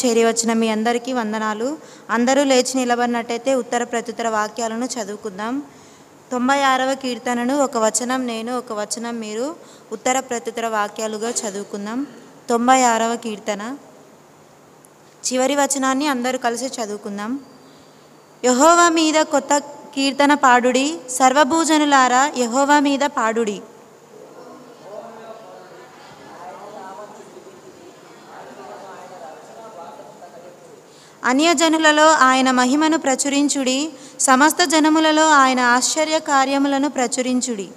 చేరి వచ్చిన మీ అందరికీ వందనాలు. అందరూ లేచి నిలబడినట్టయితే ఉత్తర ప్రత్యుత్తర వాక్యాలను చదువుకుందాం. 96వ కీర్తనను ఒక వచనం నేను, ఒక వచనం మీరు ఉత్తర ప్రత్యుత్తర వాక్యాలుగా చదువుకుందాం. 96వ కీర్తన చివరి వచనాన్ని అందరూ కలిసి చదువుకుందాం. యెహోవా మీద కొత్త కీర్తన పాడుడి, సర్వభూజనులారా యెహోవా మీద పాడుడి. అన్యజనులలో ఆయన మహిమను ప్రచురించుడి, సమస్త జనములలో ఆయన ఆశ్చర్య కార్యములను ప్రచురించుడి.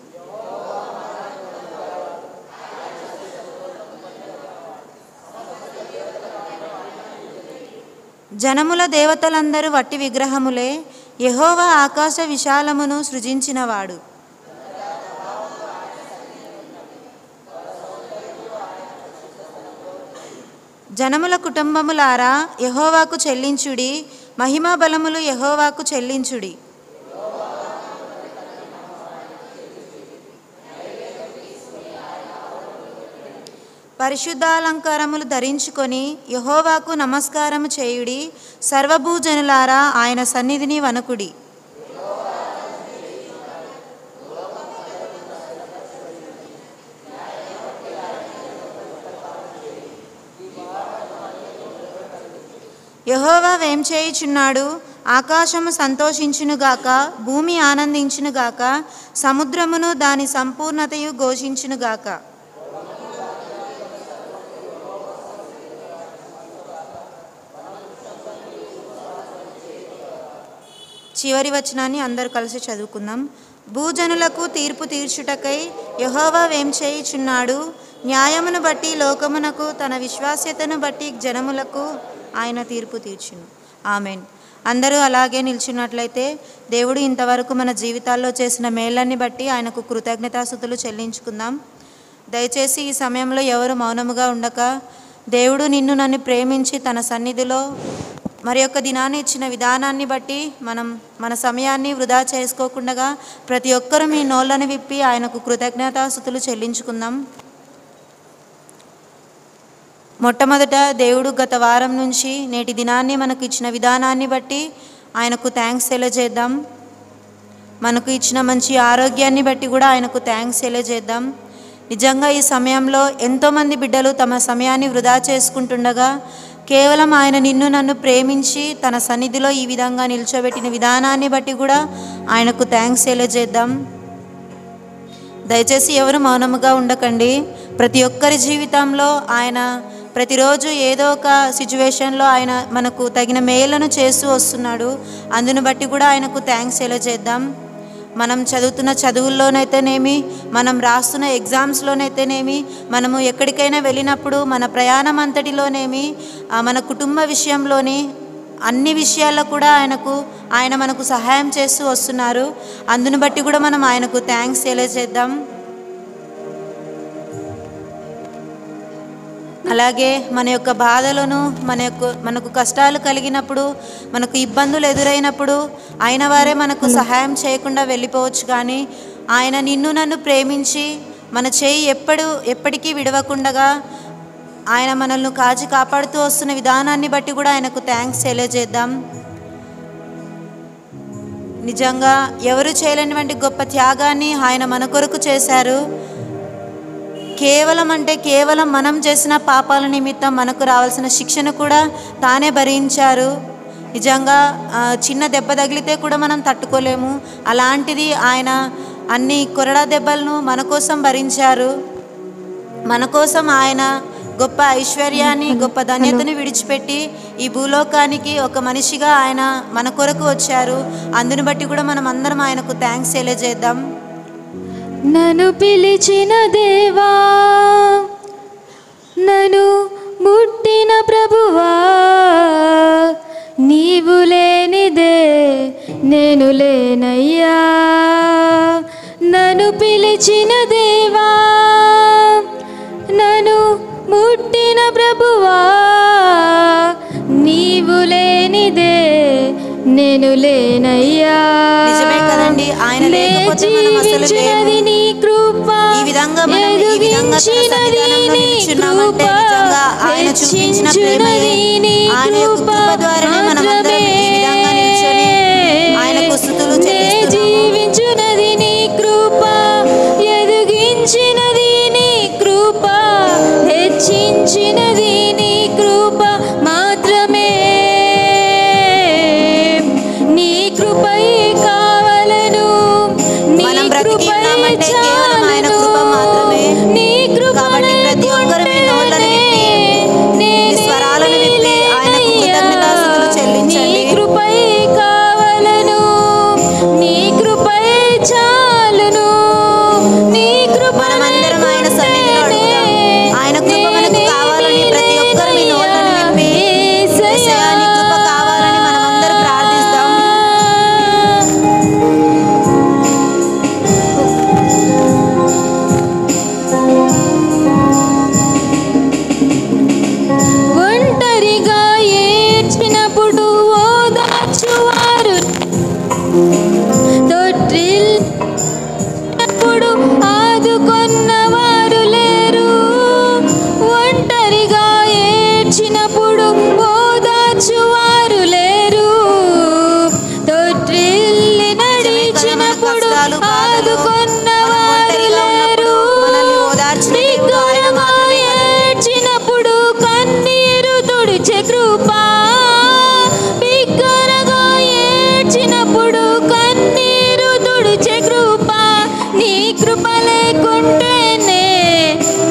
జనముల దేవతలందరూ వట్టి విగ్రహములే, యెహోవా ఆకాశ విశాలమును సృజించినవాడు. జనముల కుటుంబములారా యెహోవాకు చెల్లించుడి, మహిమా బలములు యెహోవాకు చెల్లించుడి. పరిశుద్ధాలంకారములు ధరించుకొని యెహోవాకు నమస్కారము చేయుడి, సర్వభూజనులారా ఆయన సన్నిధిని వణకుడి. యెహోవా వేంచేయుచున్నాడు, ఆకాశము సంతోషించునుగాక, భూమి ఆనందించునుగాక, సముద్రమును దాని సంపూర్ణతయు ఘోషించునుగాక. చివరి వచనాన్ని అందరూ కలిసి చదువుకుందాం. భూజనులకు తీర్పు తీర్చుటకై యెహోవా వేంచేయుచున్నాడు, న్యాయమును బట్టి లోకమునకు, తన విశ్వాస్యతను బట్టి జనములకు ఆయన తీర్పు తీర్చును. ఆమెన్. అందరూ అలాగే నిల్చున్నట్లయితే దేవుడు ఇంతవరకు మన జీవితాల్లో చేసిన మేళ్ళని బట్టి ఆయనకు కృతజ్ఞతాస్తుతులు చెల్లించుకుందాం. దయచేసి ఈ సమయంలో ఎవరు మౌనముగా ఉండక, దేవుడు నిన్ను నన్ను ప్రేమించి తన సన్నిధిలో మరి యొక్క దినాన్ని ఇచ్చిన విధానాన్ని బట్టి మన సమయాన్ని వృధా చేసుకోకుండా ప్రతి ఒక్కరూ మీ నోళ్ళని విప్పి ఆయనకు కృతజ్ఞతాస్తుతులు చెల్లించుకుందాం. మొట్టమొదట దేవుడు గత వారం నుంచి నేటి దినాన్ని మనకు ఇచ్చిన విధానాన్ని బట్టి ఆయనకు థ్యాంక్స్ తెలియజేద్దాం. మనకు ఇచ్చిన మంచి ఆరోగ్యాన్ని బట్టి కూడా ఆయనకు థ్యాంక్స్ తెలియజేద్దాం. నిజంగా ఈ సమయంలో ఎంతోమంది బిడ్డలు తమ సమయాన్ని వృధా చేసుకుంటుండగా కేవలం ఆయన నిన్ను నన్ను ప్రేమించి తన సన్నిధిలో ఈ విధంగా నిల్చోబెట్టిన విధానాన్ని బట్టి కూడా ఆయనకు థ్యాంక్స్ తెలియజేద్దాం. దయచేసి ఎవరు మౌనముగా ఉండకండి. ప్రతి ఒక్కరి జీవితంలో ఆయన ప్రతిరోజు ఏదో ఒక సిచ్యువేషన్లో ఆయన మనకు తగిన మేలును చేస్తూ వస్తున్నాడు. అందును బట్టి కూడా ఆయనకు థ్యాంక్స్ తెలియజేద్దాం. మనం చదువుతున్న చదువుల్లోనైతేనేమి, మనం రాస్తున్న ఎగ్జామ్స్లోనైతేనేమి, మనము ఎక్కడికైనా వెళ్ళినప్పుడు మన ప్రయాణం అంతటిలోనేమి, మన కుటుంబ విషయంలోని అన్ని విషయాల్లో కూడా ఆయన మనకు సహాయం చేస్తూ వస్తున్నారు. అందును బట్టి కూడా మనం ఆయనకు థ్యాంక్స్ తెలియజేద్దాం. అలాగే మన యొక్క బాధలను, మనకు కష్టాలు కలిగినప్పుడు, మనకు ఇబ్బందులు ఎదురైనప్పుడు ఆయన వారే మనకు సహాయం చేయకుండా వెళ్ళిపోవచ్చు. కానీ ఆయన నిన్ను నన్ను ప్రేమించి మన చేయి ఎప్పటికీ విడవకుండగా ఆయన మనల్ని కాపాడుతూ వస్తున్న విధానాన్ని బట్టి కూడా ఆయనకు థ్యాంక్స్ తెలియజేద్దాం. నిజంగా ఎవరు చేయలేనివంటి గొప్ప త్యాగాన్ని ఆయన మన కొరకు చేశారు. కేవలం మనం చేసిన పాపాల నిమిత్తం మనకు రావాల్సిన శిక్షను కూడా తానే భరించారు. నిజంగా చిన్న దెబ్బ తగిలితే కూడా మనం తట్టుకోలేము. అలాంటిది ఆయన అన్ని కొరడా దెబ్బలను మన కోసం భరించారు. మన కోసం ఆయన గొప్ప ఐశ్వర్యాన్ని, గొప్ప ధన్యతను విడిచిపెట్టి ఈ భూలోకానికి ఒక మనిషిగా ఆయన మన కొరకు వచ్చారు. అందును బట్టి కూడా మనం అందరం ఆయనకు థ్యాంక్స్ తెలియజేద్దాం. నన్ను పిలిచిన దేవా, నన్ను ముట్టిన ప్రభువా, నీవు లేనిదే నేను లేనయ్యా. నన్ను పిలిచిన దేవా, నన్ను ముట్టిన ప్రభువా, నీవు లేనిదే నేను లేనయ్యా. నిజమే కదండి, ఆయన లేకపోతే మనం అసలు లేము. నీ కృప ఈ విధంగా మనం ఈ విధంగా తన సన్నిధానంలో నిల్చున్నామంటే నిజంగా ఆయన చూపించిన ప్రేమ ఆయన యొక్క కృప ద్వారానే మనమందరం ఈ విధంగా నిల్చొని ఆయనకు స్తుతులు చెల్లిస్తున్నాము. జీవించునది నీ కృప, ఎదిగించినది నీ కృప, హెచ్చించినది నీ కృప మాత్రమే. నీ కృపయే కావలను, నీ కృపయే చాలును, నీ కృపనే ప్రతి ఒక్కరు మీ నోళ్ళను విప్పి మీ స్వరాలను విప్పి ఆయనకు కృతజ్ఞతాస్తుతులు చెల్లించండి. నీ కృపయే కావలను, నీ కృపయే చాలును, నీ కృప మనమందరం ఆయన సన్నిధిలో అడుగుదాం. ఆయన కృప మనకు కావాలని ప్రతి ఒక్కరు మీ నోళ్ళను విప్పి యేసయ్యా నీ కృప కావాలని మనమందరం ప్రార్థిస్తాం. ఒంటరిగా ఏడ్చినప్పుడు ఓదార్చువారు, తొట్టిల్లినప్పుడు ఆదుకొన్నవారు లేరు. ఒంటరిగా ఏడ్చినప్పుడు ఓదార్చువారు లేరు, తొట్టిల్లి నడిచినప్పుడు ఆదుకొన్నవారు లేరు. బిగ్గరగా ఏడ్చినప్పుడు కన్నీరు తుడిచే కృప, బిగ్గరగా ఏడ్చినప్పుడు కన్నీరు తుడిచే కృప, నీ కృప లేకుంటేనే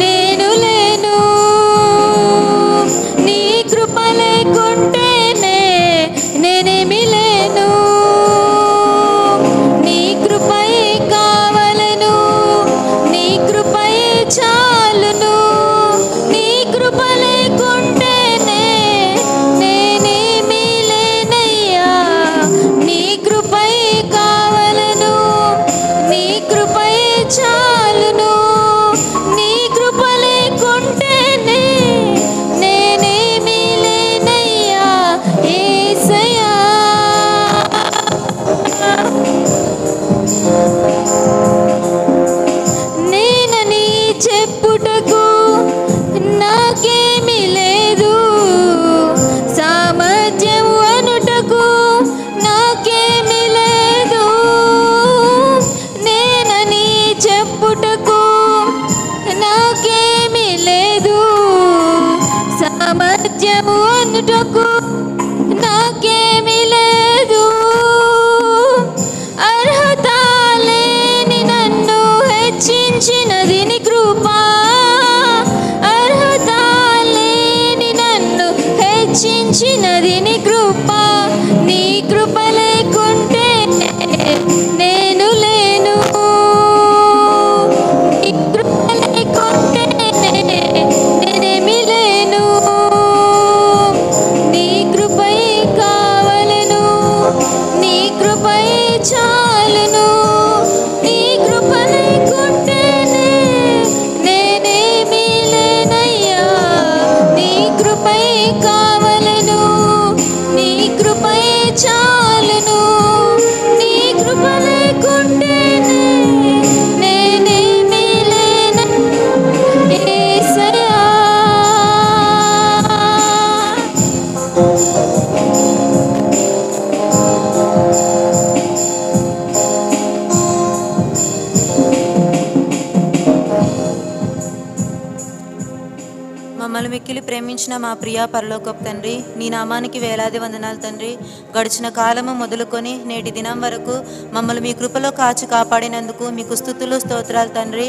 నేను లేను, నీ కృప లేకుంటేనే నేనేమి లేను. నీ కృపయే కావలను, నీ కృపయే చాలును, నీ కృప లేకుంటేనే నేనేమి లేనయ్యా. నీ కృపయే కావలను, నీ కృపయే చాలును, నీ కృప లేకుంటేనే నేనేమి లేనయ్యా యేసయ్యా. నేనని చెప్పుటకు నాకేమీ లేదు, సామర్థ్యం అనుటకు నాకేమీ లేదు. నేనని చెప్పుటకు నాకేమీ లేదు, సామర్థ్యం అనుటకు నాకేమీ లేదు. అర్హత లేని నన్ను హెచ్చించినది నీ కృప, అర్హత లేని నన్ను హెచ్చించినది నీ కృప, నీ కృప లేకుంటే నేను లేను, నీ కృప లేకుంటే నేనేమి లేను. నీ కృపయే కావలను, నీ కృపయే చాలును, నీ కృప లేకుంటేనే నేనేమి లేనయ్యా. నీ కృపయే కావలను, నీ కృపయే చాలును, నీ కృప లేకుంటేనే నేనేమి లేన యేసయ్యా. మమ్మల్ని మిక్కిలి ప్రేమించిన మా ప్రియ పరలోకపు తండ్రి, నీ నామానికి వేలాది వందనాలు తండ్రి. గడిచిన కాలము మొదలుకొని నేటి దినం వరకు మమ్మల్ని మీ కృపలో కాచి కాపాడినందుకు మీకు స్తుతులు స్తోత్రాలు తండ్రి.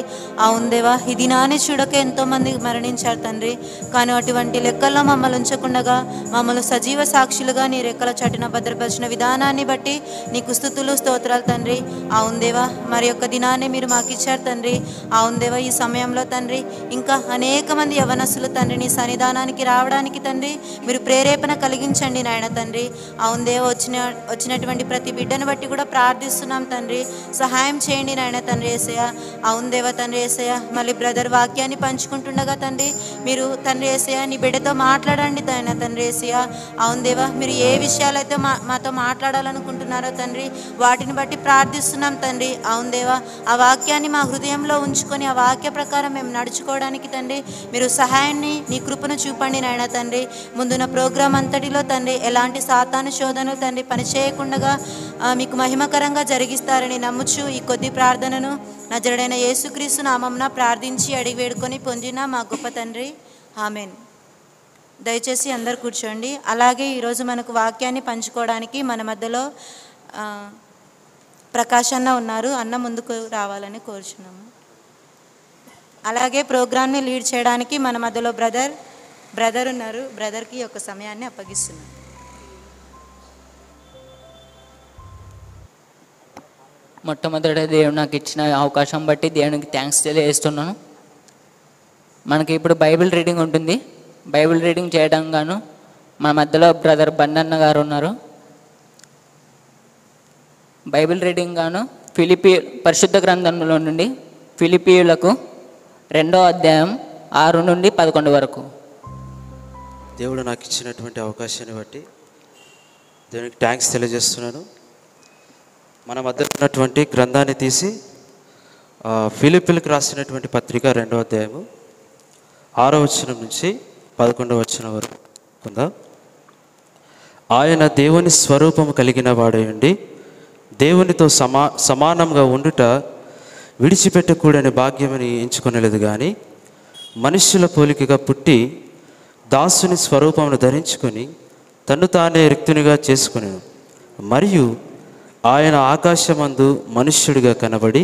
అవును దేవా, ఈ దినాన్ని చూడక ఎంతోమంది మరణించారు తండ్రి, కానీ అటువంటి లెక్కల్లో మమ్మల్ని ఉంచకుండగా మమ్మల్ని సజీవ సాక్షులుగా నీ రెక్కల చాటున భద్రపరిచిన విధానాన్ని బట్టి నీకు స్తుతులు స్తోత్రాలు తండ్రి. అవును దేవా, మరి యొక్క దినాన్ని మీరు మాకు ఇచ్చారు తండ్రి. అవును దేవా, ఈ సమయంలో తండ్రి ఇంకా అనేక మంది యవనస్తులు తండ్రి నీ సన్నిధానానికి రావడానికి తండ్రి మీరు ప్రేరేపణ కలిగించండి నాయన తండ్రి. అవును దేవా, వచ్చినటువంటి ప్రతి బిడ్డను బట్టి కూడా ప్రార్థిస్తున్నాం తండ్రి. సహాయం చేయండి నాయన తండ్రి యేసయ్య. అవును దేవా తండ్రి యేసయ్య, మళ్ళీ బ్రదర్ వాక్యాన్ని పంచుకుంటుండగా తండ్రి మీరు తండ్రి యేసయ్య నీ బిడ్డతో మాట్లాడండి నాయన తండ్రి యేసయ్య. అవును దేవా, మీరు ఏ విషయాలైతే మాతో మాట్లాడాలనుకుంటున్నారో తండ్రి వాటిని బట్టి ప్రార్థిస్తున్నాం తండ్రి. అవును దేవా, ఆ వాక్యాన్ని మా హృదయంలో ఉంచుకొని ఆ వాక్య ప్రకారం మేము నడుచుకోవడానికి తండ్రి మీరు సహాయాన్ని నీ నీ కృపను చూపండి నాయన తండ్రి. ముందున్న ప్రోగ్రాం అంతటిలో తండ్రి ఎలాంటి సాతాను శోధనలు తండ్రి పనిచేయకుండా మీకు మహిమకరంగా జరిగిస్తారని నమ్ముచు ఈ కొద్ది ప్రార్థనను నజరుడైన యేసుక్రీస్తు నామమున ప్రార్థించి అడిగి వేడుకొని పొందిన మా గొప్ప తండ్రి, ఆమెన్. దయచేసి అందరు కూర్చోండి. అలాగే ఈరోజు మనకు వాక్యాన్ని పంచుకోవడానికి మన మధ్యలో ప్రకాష్ అన్న ఉన్నారు. అన్న ముందుకు రావాలని కోరుచున్నాము. అలాగే ప్రోగ్రామ్ని లీడ్ చేయడానికి మన మధ్యలో బ్రదర్ ఉన్నారు. బ్రదర్కి ఒక సమయాన్ని అప్పగిస్తున్నాం. మొట్టమొదట దేవుడు నాకు ఇచ్చిన అవకాశం బట్టి దేవునికి థ్యాంక్స్ తెలియజేస్తున్నాను. మనకి ఇప్పుడు బైబిల్ రీడింగ్ ఉంటుంది. బైబిల్ రీడింగ్ చేయడం గాను మన మధ్యలో బ్రదర్ బండన్న గారు ఉన్నారు. బైబిల్ రీడింగ్ గాను పరిశుద్ధ గ్రంథంలో నుండి ఫిలిప్పీయులకు 2వ అధ్యాయం 6 నుండి 11 వరకు. దేవుడు నాకు ఇచ్చినటువంటి అవకాశాన్ని బట్టి దేవునికి థ్యాంక్స్ తెలియజేస్తున్నాను. మన మధ్య ఉన్నటువంటి గ్రంథాన్ని తీసి ఫిలిప్పీలకు రాసినటువంటి పత్రిక 2వ అధ్యాయము 6వ వచనం నుంచి 11వ వచనం వరకు ఉందా. ఆయన దేవుని స్వరూపము కలిగిన వాడయుండి దేవునితో సమానంగా ఉండుట విడిచిపెట్టకూడని భాగ్యమని ఎంచుకొనలేదు, కానీ మనుష్యుల పోలికగా పుట్టి దాసుని స్వరూపమును ధరించుకొని తన్ను తానే రిక్తునిగా చేసుకొనెను. మరియు ఆయన ఆకాశమందు మనుష్యుడిగా కనబడి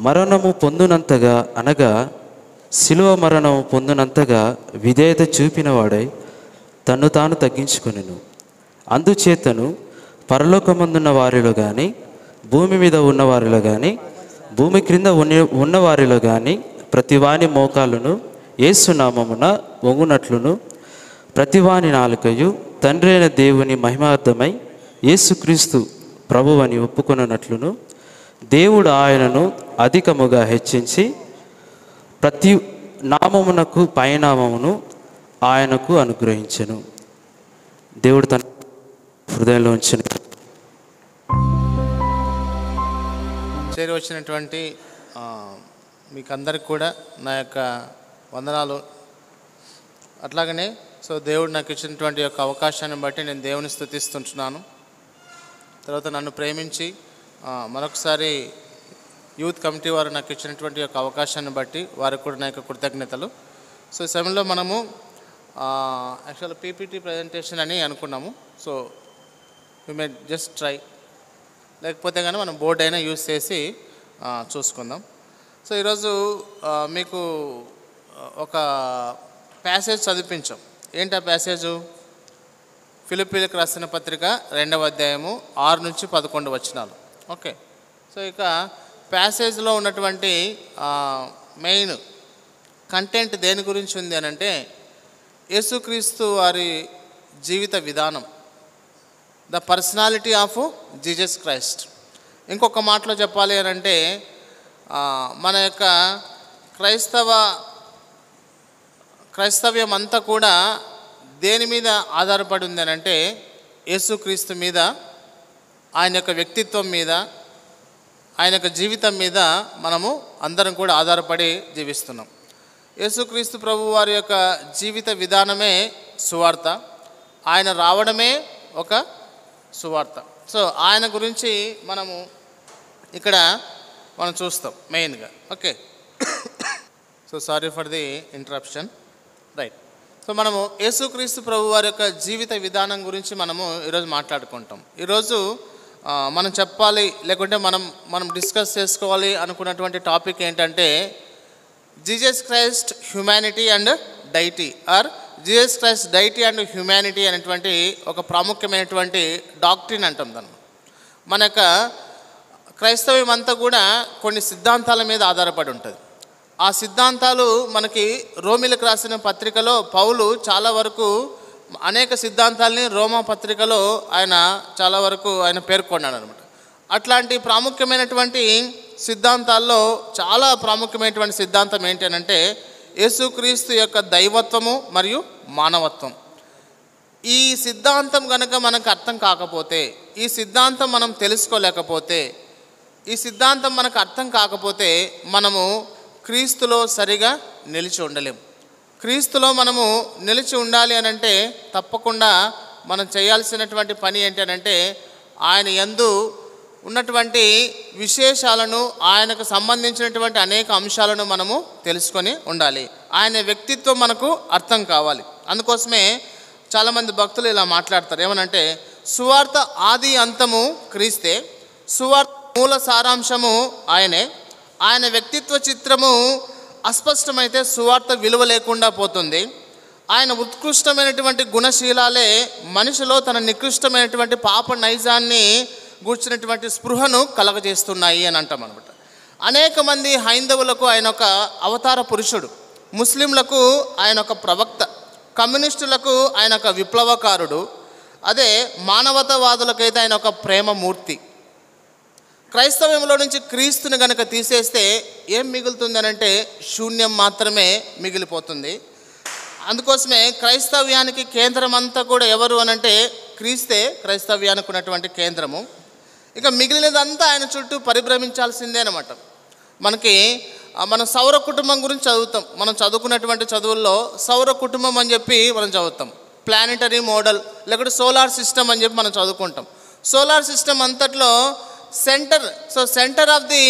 మరణము పొందునంతగా, అనగా శిలువ మరణము పొందునంతగా విధేయత చూపినవాడై తన్ను తాను తగ్గించుకొనెను. అందుచేతను పరలోకమందున్న వారిలో కానీ, భూమి మీద ఉన్నవారిలో కానీ, భూమి క్రింద ఉన్నవారిలో కానీ ప్రతివాని మోకాలును యేసునామమున వంగునట్లును ప్రతివాని నాలుకయు తండ్రి అయిన దేవుని మహిమార్థమై యేసుక్రీస్తు ప్రభువని ఒప్పుకొనున్నట్లును దేవుడు ఆయనను అధికముగా హెచ్చించి ప్రతి నామమునకు పైనామమును ఆయనకు అనుగ్రహించెను. దేవుడు తన హృదయంలో ఉంచిన చేరి వచ్చినటువంటి మీకు అందరికి కూడా నా యొక్క వందనాలు. అట్లాగనే దేవుడు నాకు ఇచ్చినటువంటి యొక్క అవకాశాన్ని బట్టి నేను దేవుని స్తుతిస్తుంటున్నాను. తర్వాత నన్ను ప్రేమించి మరొకసారి యూత్ కమిటీ వారు నాకు ఇచ్చినటువంటి యొక్క అవకాశాన్ని బట్టి వారికి కూడా నా యొక్క కృతజ్ఞతలు. ఈ సమయంలో మనము యాక్చువల్ పీపీటీ ప్రజెంటేషన్ అని అనుకున్నాము. వి మే జస్ట్ ట్రై, లేకపోతే కానీ మనం బోర్డు అయినా యూజ్ చేసి చూసుకుందాం. ఈరోజు మీకు ఒక ప్యాసేజ్ చదివించాం. ఏంటి ఆ ప్యాసేజు? ఫిలిప్పీలకు రాసిన పత్రిక 2వ అధ్యాయము 6 నుంచి 11 వచనాలు. ఓకే, ఇక ప్యాసేజ్లో ఉన్నటువంటి మెయిన్ కంటెంట్ దేని గురించి ఉంది అని అంటే యేసుక్రీస్తు వారి జీవిత విధానం, the personality of Jesus Christ. ఇంకొక మాటలో చెప్పాలి అని అంటే మన యొక్క క్రైస్తవ్యం అంతా కూడా దేని మీద ఆధారపడి ఉంది అని అంటే యేసుక్రీస్తు మీద, ఆయన యొక్క వ్యక్తిత్వం మీద, ఆయన యొక్క జీవితం మీద మనము అందరం కూడా ఆధారపడి జీవిస్తున్నాం. యేసుక్రీస్తు ప్రభు వారి యొక్క జీవిత విధానమే సువార్త, ఆయన రావడమే ఒక సువార్త. ఆయన గురించి మనము ఇక్కడ మనం చూస్తాం మెయిన్గా. Okay, sorry for the interruption. Right, మనము యేసుక్రీస్తు ప్రభు వారి యొక్క జీవిత విధానం గురించి మనము ఈరోజు మాట్లాడుకుంటాం. ఈరోజు మనం చెప్పాలి లేకుంటే మనం డిస్కస్ చేసుకోవాలి అనుకున్నటువంటి టాపిక్ ఏంటంటే Jesus Christ humanity and deity, or Jesus Christ deity and humanity అనేటువంటి ఒక ప్రాముఖ్యమైనటువంటి డాక్ట్రిన్ అంటాం దాన్ని. మన యొక్క క్రైస్తవ్యం అంతా కూడా కొన్ని సిద్ధాంతాల మీద ఆధారపడి ఉంటుంది. ఆ సిద్ధాంతాలు మనకి రోమిలకు రాసిన పత్రికలో పౌలు చాలా వరకు అనేక సిద్ధాంతాలని రోమా పత్రికలో ఆయన చాలా వరకు ఆయన పేర్కొన్నాడు అనమాట. అట్లాంటి ప్రాముఖ్యమైనటువంటి సిద్ధాంతాల్లో చాలా ప్రాముఖ్యమైనటువంటి సిద్ధాంతం ఏంటి అని అంటే యేసుక్రీస్తు యొక్క దైవత్వము మరియు మానవత్వం. ఈ సిద్ధాంతం కనుక మనకు అర్థం కాకపోతే, ఈ సిద్ధాంతం మనం తెలుసుకోలేకపోతే, ఈ సిద్ధాంతం మనకు అర్థం కాకపోతే మనము క్రీస్తులో సరిగా నిలిచి ఉండలేము. క్రీస్తులో మనము నిలిచి ఉండాలి అని అంటే తప్పకుండా మనం చేయాల్సినటువంటి పని ఏంటంటే ఆయన యందు ఉన్నటువంటి విశేషాలను, ఆయనకు సంబంధించినటువంటి అనేక అంశాలను మనము తెలుసుకొని ఉండాలి. ఆయన వ్యక్తిత్వం మనకు అర్థం కావాలి. అందుకోసమే చాలామంది భక్తులు ఇలా మాట్లాడతారు. ఏమనంటే సువార్త ఆది అంతము క్రీస్తే, సువార్త మూల సారాంశము ఆయనే. ఆయన వ్యక్తిత్వ చిత్రము అస్పష్టమైతే సువార్త విలువ లేకుండా పోతుంది. ఆయన ఉత్కృష్టమైనటువంటి గుణశీలాలే మనిషిలో తన నికృష్టమైనటువంటి పాప నైజాన్ని గూర్చినటువంటి స్పృహను కలగజేస్తున్నాయి అని అంటాం అనమాట. అనేక మంది హైందవులకు ఆయన ఒక అవతార పురుషుడు, ముస్లింలకు ఆయన ఒక ప్రవక్త, కమ్యూనిస్టులకు ఆయన ఒక విప్లవకారుడు, అదే మానవతావాదులకైతే ఆయన ఒక ప్రేమమూర్తి. క్రైస్తవంలో నుంచి క్రీస్తుని గనక తీసేస్తే ఏం మిగులుతుందనంటే శూన్యం మాత్రమే మిగిలిపోతుంది. అందుకోసమే క్రైస్తవ్యానికి కేంద్రం అంతా కూడా ఎవరు అనంటే క్రీస్తే క్రైస్తవ్యానికి ఉన్నటువంటి కేంద్రము. ఇక మిగిలినదంతా ఆయన చుట్టూ పరిభ్రమించాల్సిందే అనమాట. మన సౌర కుటుంబం గురించి చదువుతాం. మనం చదువుకున్నటువంటి చదువుల్లో సౌర కుటుంబం అని చెప్పి మనం చదువుతాం. ప్లానెటరీ మోడల్ లేకపోతే సోలార్ సిస్టమ్ అని చెప్పి మనం చదువుకుంటాం. సోలార్ సిస్టమ్ అంతట్లో centre of the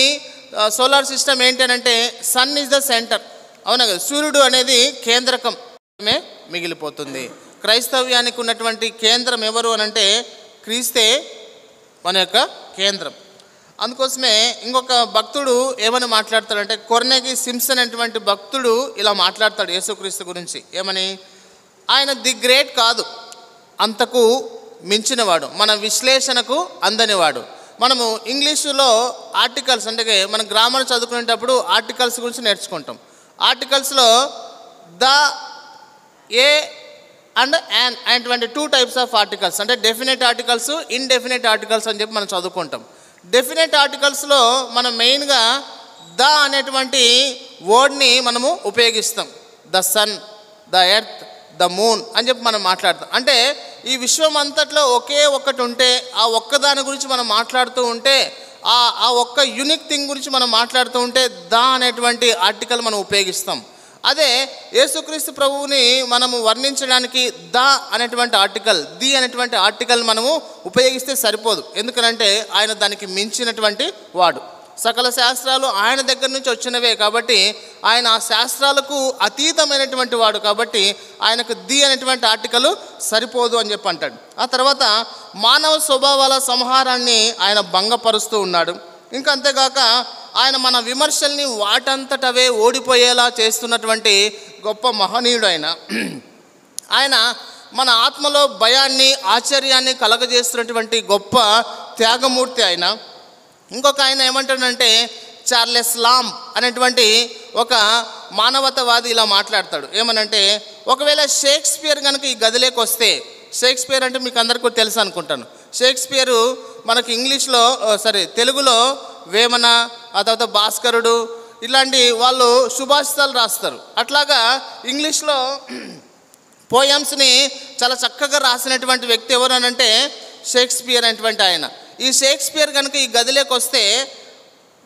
solar system ఏంటంటే సన్ ఈజ్ ద సెంటర్. అవునా కదా? సూర్యుడు అనేది కేంద్రకమే మిగిలిపోతుంది. క్రైస్తవ్యానికి ఉన్నటువంటి కేంద్రం ఎవరు అనంటే క్రీస్తే మన యొక్క కేంద్రం. అందుకోసమే ఇంకొక భక్తుడు ఏమని మాట్లాడతాడంటే కొర్నేగి సింప్సన్ అటువంటి భక్తుడు ఇలా మాట్లాడతాడు యేసుక్రీస్తు గురించి. ఏమని? ఆయన ది గ్రేట్ కాదు, అంతకు మించినవాడు, మన విశ్లేషణకు అందనివాడు. మనము ఇంగ్లీషులో ఆర్టికల్స్ అంటే మన గ్రామర్ చదువుకునేటప్పుడు ఆర్టికల్స్ గురించి నేర్చుకుంటాం. ఆర్టికల్స్లో ద, ఏ అండ్ యాన్ అనేటువంటి 2 టైప్స్ ఆఫ్ ఆర్టికల్స్, అంటే డెఫినెట్ ఆర్టికల్స్, ఇన్డెఫినెట్ ఆర్టికల్స్ అని చెప్పి మనం చదువుకుంటాం. డెఫినెట్ ఆర్టికల్స్లో మనం మెయిన్గా ద అనేటువంటి వర్డ్ని మనము ఉపయోగిస్తాం. The sun, the earth, the moon అని చెప్పి మనం మాట్లాడతాం. అంటే ఈ విశ్వం అంతట్లో ఒకే ఒక్కటి ఉంటే ఆ ఒక్కదాని గురించి మనం మాట్లాడుతూ ఉంటే, ఆ ఒక్క యూనిక్ థింగ్ గురించి మనం మాట్లాడుతూ ఉంటే ద అనేటువంటి ఆర్టికల్ మనం ఉపయోగిస్తాం. అదే యేసుక్రీస్తు ప్రభువుని మనము వర్ణించడానికి ద అనేటువంటి ఆర్టికల్, ది అనేటువంటి ఆర్టికల్ మనము ఉపయోగిస్తే సరిపోదు. ఎందుకనంటే ఆయన దానికి మించినటువంటి వాడు. సకల శాస్త్రాలు ఆయన దగ్గర నుంచి వచ్చినవే కాబట్టి ఆయన ఆ శాస్త్రాలకు అతీతమైనటువంటి వాడు కాబట్టి ఆయనకు ది అనేటువంటి ఆర్టికల్ సరిపోదు అని చెప్పి అంటాడు. ఆ తర్వాత మానవ స్వభావాల సంహారాన్ని ఆయన భంగపరుస్తూ ఉన్నాడు. ఇంకా అంతేగాక ఆయన మన విమర్శల్ని వాటంతటవే ఓడిపోయేలా చేస్తున్నటువంటి గొప్ప మహనీయుడు ఆయన. ఆయన మన ఆత్మలో భయాన్ని, ఆశ్చర్యాన్ని కలగజేస్తున్నటువంటి గొప్ప త్యాగమూర్తి ఆయన. ఇంకొక ఆయన ఏమంటాడంటే చార్లెస్ లాంబ్ అనేటువంటి ఒక మానవతావాది ఇలా మాట్లాడతాడు. ఏమనంటే ఒకవేళ షేక్స్పియర్ కనుక ఈ గదిలోకి వస్తే, షేక్స్పియర్ అంటే మీకు అందరికీ తెలుసు అనుకుంటాను. షేక్స్పియరు మనకి ఇంగ్లీష్లో తెలుగులో వేమన, ఆ తర్వాత భాస్కరుడు ఇలాంటి వాళ్ళు సుభాషితాలు రాస్తారు. అట్లాగా ఇంగ్లీష్లో పోయమ్స్ని చాలా చక్కగా రాసినటువంటి వ్యక్తి ఎవరు అనంటే షేక్స్పియర్ అనేటువంటి ఆయన. ఈ షేక్స్పియర్ కనుక ఈ గదిలోకి వస్తే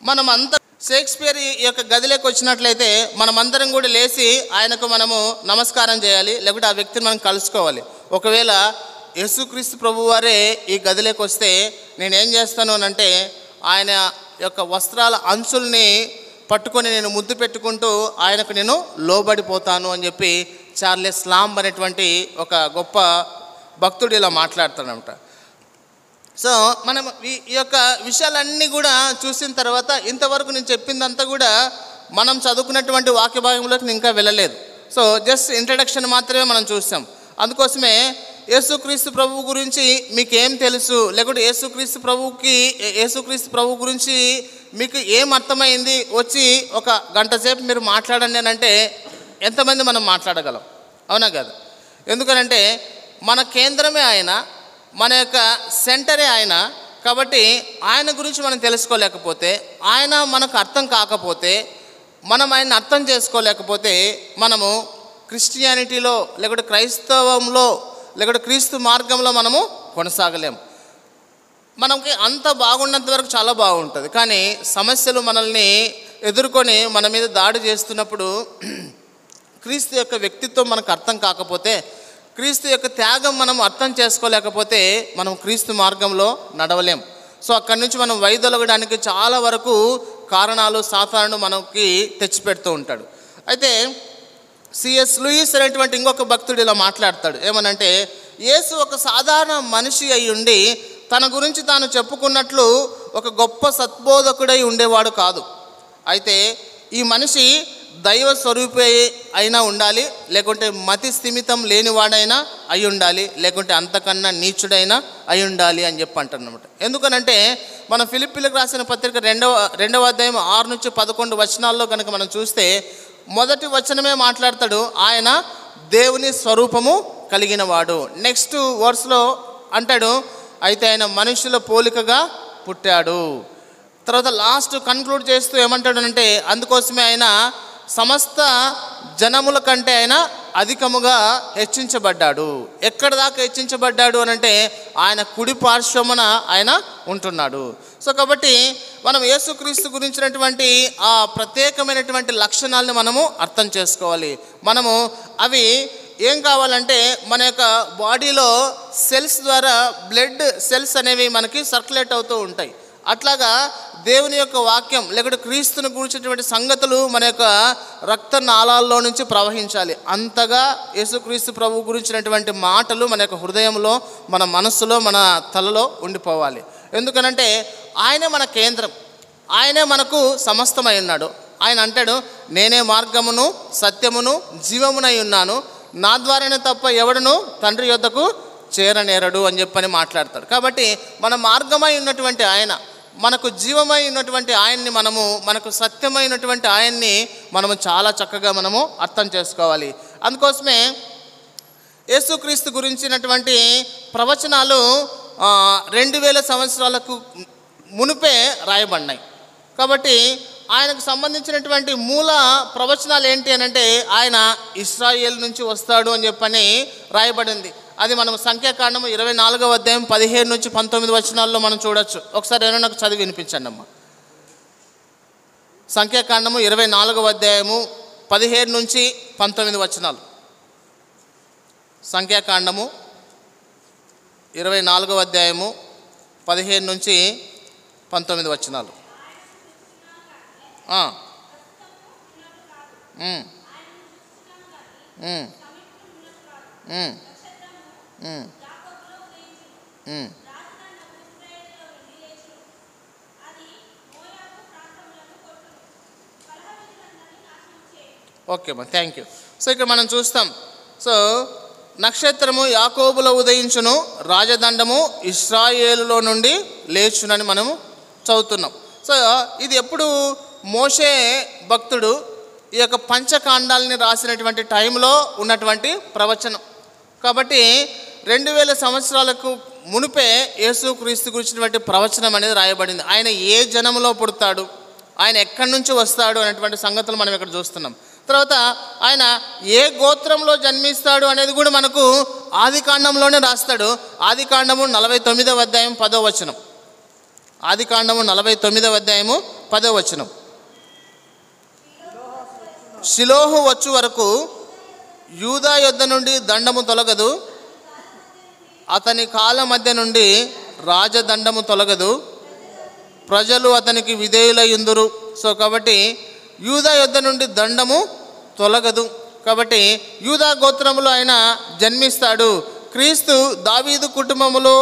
మనమంతా షేక్స్పియర్ ఈ యొక్క గదిలోకి వచ్చినట్లయితే మనమందరం కూడా లేచి ఆయనకు మనము నమస్కారం చేయాలి, లేకపోతే ఆ వ్యక్తిని మనం కలుసుకోవాలి. ఒకవేళ యేసుక్రీస్తు ప్రభువారే ఈ గదిలోకి వస్తే నేనేం చేస్తాను అనంటే ఆయన యొక్క వస్త్రాల అంచుల్ని పట్టుకొని నేను ముద్దు పెట్టుకుంటూ ఆయనకు నేను లోబడిపోతాను అని చెప్పి చార్లెస్ లాంబ్ అనేటువంటి ఒక గొప్ప భక్తుడు ఇలా మాట్లాడుతాడనమాట. సో మనం ఈ యొక్క విషయాలన్నీ కూడా చూసిన తర్వాత ఇంతవరకు నేను చెప్పిందంతా కూడా మనం చదువుకున్నటువంటి వాక్య భాగంలోకి ఇంకా వెళ్ళలేదు. సో జస్ట్ ఇంట్రడక్షన్ మాత్రమే మనం చూసాం. అందుకోసమే యేసుక్రీస్తు ప్రభువు గురించి మీకేం తెలుసు, లేకుంటే యేసుక్రీస్తు ప్రభు గురించి మీకు ఏం అర్థమైంది, వచ్చి ఒక గంట సేపు మీరు మాట్లాడండి అని అంటే ఎంతమంది మనం మాట్లాడగలం? అవునా కదా? ఎందుకనంటే మన కేంద్రమే ఆయన, మన యొక్క సెంటరే ఆయన. కాబట్టి ఆయన గురించి మనం తెలుసుకోలేకపోతే, ఆయన మనకు అర్థం కాకపోతే, మనం ఆయన్ని అర్థం చేసుకోలేకపోతే మనము క్రిస్టియానిటీలో లేకపోతే క్రైస్తవంలో లేకపోతే క్రీస్తు మార్గంలో మనము కొనసాగలేము. మనకి అంత బాగున్నంత వరకు చాలా బాగుంటుంది, కానీ సమస్యలు మనల్ని ఎదుర్కొని మన మీద దాడి చేస్తున్నప్పుడు క్రీస్తు యొక్క వ్యక్తిత్వం మనకు అర్థం కాకపోతే, క్రీస్తు యొక్క త్యాగం మనం అర్థం చేసుకోలేకపోతే మనం క్రీస్తు మార్గంలో నడవలేం. సో అక్కడి నుంచి మనం వైదొలగడానికి చాలా వరకు కారణాలు సాతానుడు మనకి తెచ్చిపెడుతూ ఉంటాడు. అయితే సిఎస్ లూయిస్ అనేటువంటి ఇంకొక భక్తుడు ఇలా మాట్లాడతాడు. ఏమనంటే, యేసు ఒక సాధారణ మనిషి అయి ఉండి తన గురించి తాను చెప్పుకున్నట్లు ఒక గొప్ప సద్బోధకుడై ఉండేవాడు కాదు. అయితే ఈ మనిషి దైవ స్వరూపి అయినా ఉండాలి, లేకుంటే మతి స్థిమితం లేనివాడైనా అయి ఉండాలి, లేకుంటే అంతకన్నా నీచుడైనా అయి ఉండాలి అని చెప్పి అంటున్నమాట. ఎందుకనంటే మనం ఫిలిప్పీలకు రాసిన పత్రిక రెండవ అధ్యాయం 6 నుంచి 11 వచనాల్లో కనుక మనం చూస్తే మొదటి వచనమే మాట్లాడతాడు, ఆయన దేవుని స్వరూపము కలిగిన వాడు. నెక్స్ట్ వర్స్లో అంటాడు, అయితే ఆయన మనుషుల పోలికగా పుట్టాడు. తర్వాత లాస్ట్ కన్క్లూడ్ చేస్తూ ఏమంటాడు అంటే, అందుకోసమే ఆయన సమస్త జనముల కంటే ఆయన అధికముగా హెచ్చించబడ్డాడు. ఎక్కడ దాకా హెచ్చించబడ్డాడు అని అంటే ఆయన కుడి పార్శ్వమున ఆయన ఉంటున్నాడు. సో కాబట్టి మనం యేసుక్రీస్తు గురించినటువంటి ఆ ప్రత్యేకమైనటువంటి లక్షణాలను మనము అర్థం చేసుకోవాలి. మనము అవి ఏం కావాలంటే మన యొక్క బాడీలో సెల్స్ ద్వారా బ్లడ్ సెల్స్ అనేవి మనకి సర్క్యులేట్ అవుతూ ఉంటాయి. అట్లాగా దేవుని యొక్క వాక్యం లేకపోతే క్రీస్తుని గురించినటువంటి సంగతులు మన యొక్క రక్త నాళాల్లో నుంచి ప్రవహించాలి. అంతగా యేసుక్రీస్తు ప్రభు గురించినటువంటి మాటలు మన యొక్క హృదయంలో, మన మనస్సులో, మన తలలో ఉండిపోవాలి. ఎందుకనంటే ఆయనే మన కేంద్రం, ఆయనే మనకు సమస్తమై ఉన్నాడు. ఆయన అంటాడు, నేనే మార్గమును సత్యమును జీవమునై ఉన్నాను, నా ద్వారానే తప్ప ఎవడును తండ్రి యొద్దకు చేరనేరడు అని చెప్పని మాట్లాడతాడు. కాబట్టి మన మార్గమై ఉన్నటువంటి ఆయన, మనకు జీవమై ఉన్నటువంటి ఆయన్ని మనకు సత్యమైనటువంటి ఆయన్ని మనము చాలా చక్కగా మనము అర్థం చేసుకోవాలి. అందుకోసమే యేసుక్రీస్తు గురించినటువంటి ప్రవచనాలు 2000 సంవత్సరాలకు మునుపే రాయబడినాయి. కాబట్టి ఆయనకు సంబంధించినటువంటి మూల ప్రవచనాలు ఏంటి అని అంటే, ఆయన ఇశ్రాయేల్ నుంచి వస్తాడు అని చెప్పని రాయబడింది. అది మనం సంఖ్యాకాండము 24వ అధ్యాయం 17 నుంచి 19 వచనాల్లో మనం చూడొచ్చు. ఒకసారి ఏమైనా నాకు చదివి వినిపించండి అమ్మ. సంఖ్యాకాండము 24వ అధ్యాయము 17 నుంచి 19 వచనాలు. సంఖ్యాకాండము 24వ అధ్యాయము 15 నుంచి 19 వచనాలు. ఓకే అమ్మా, థ్యాంక్ యూ. సో ఇక్కడ మనం చూస్తాం, సో నక్షత్రము యాకోబులో ఉదయించును, రాజదండము ఇశ్రాయేలులో నుండి లేచునని మనము చదువుతున్నాం. సో ఇది ఎప్పుడు మోషే భక్తుడు ఈ యొక్క పంచకాండాలని రాసినటువంటి టైంలో ఉన్నటువంటి ప్రవచనం. కాబట్టి 2000 సంవత్సరాలకు మునిపే యేసుక్రీస్తు గురించినటువంటి ప్రవచనం అనేది రాయబడింది. ఆయన ఏ జనములో పుడతాడు, ఆయన ఎక్కడి నుంచి వస్తాడు అనేటువంటి సంగతులు మనం ఇక్కడ చూస్తున్నాం. తర్వాత ఆయన ఏ గోత్రంలో జన్మిస్తాడు అనేది కూడా మనకు ఆదికాండంలోనే రాస్తాడు. ఆదికాండము 49వ అధ్యాయం 10వ వచనం. ఆదికాండము 49వ అధ్యాయము 10వ వచనం. షిలోహు వచ్చు వరకు యూదా యొద్ద నుండి దండము తొలగదు, అతని కాళ్ళ మధ్య నుండి రాజదండము తొలగదు, ప్రజలు అతనికి విధేయులయ్యుందురు. సో కాబట్టి యూదా యొద్ద నుండి దండము తొలగదు. కాబట్టి యూదా గోత్రములో ఆయన జన్మిస్తాడు. క్రీస్తు దావీదు కుటుంబములో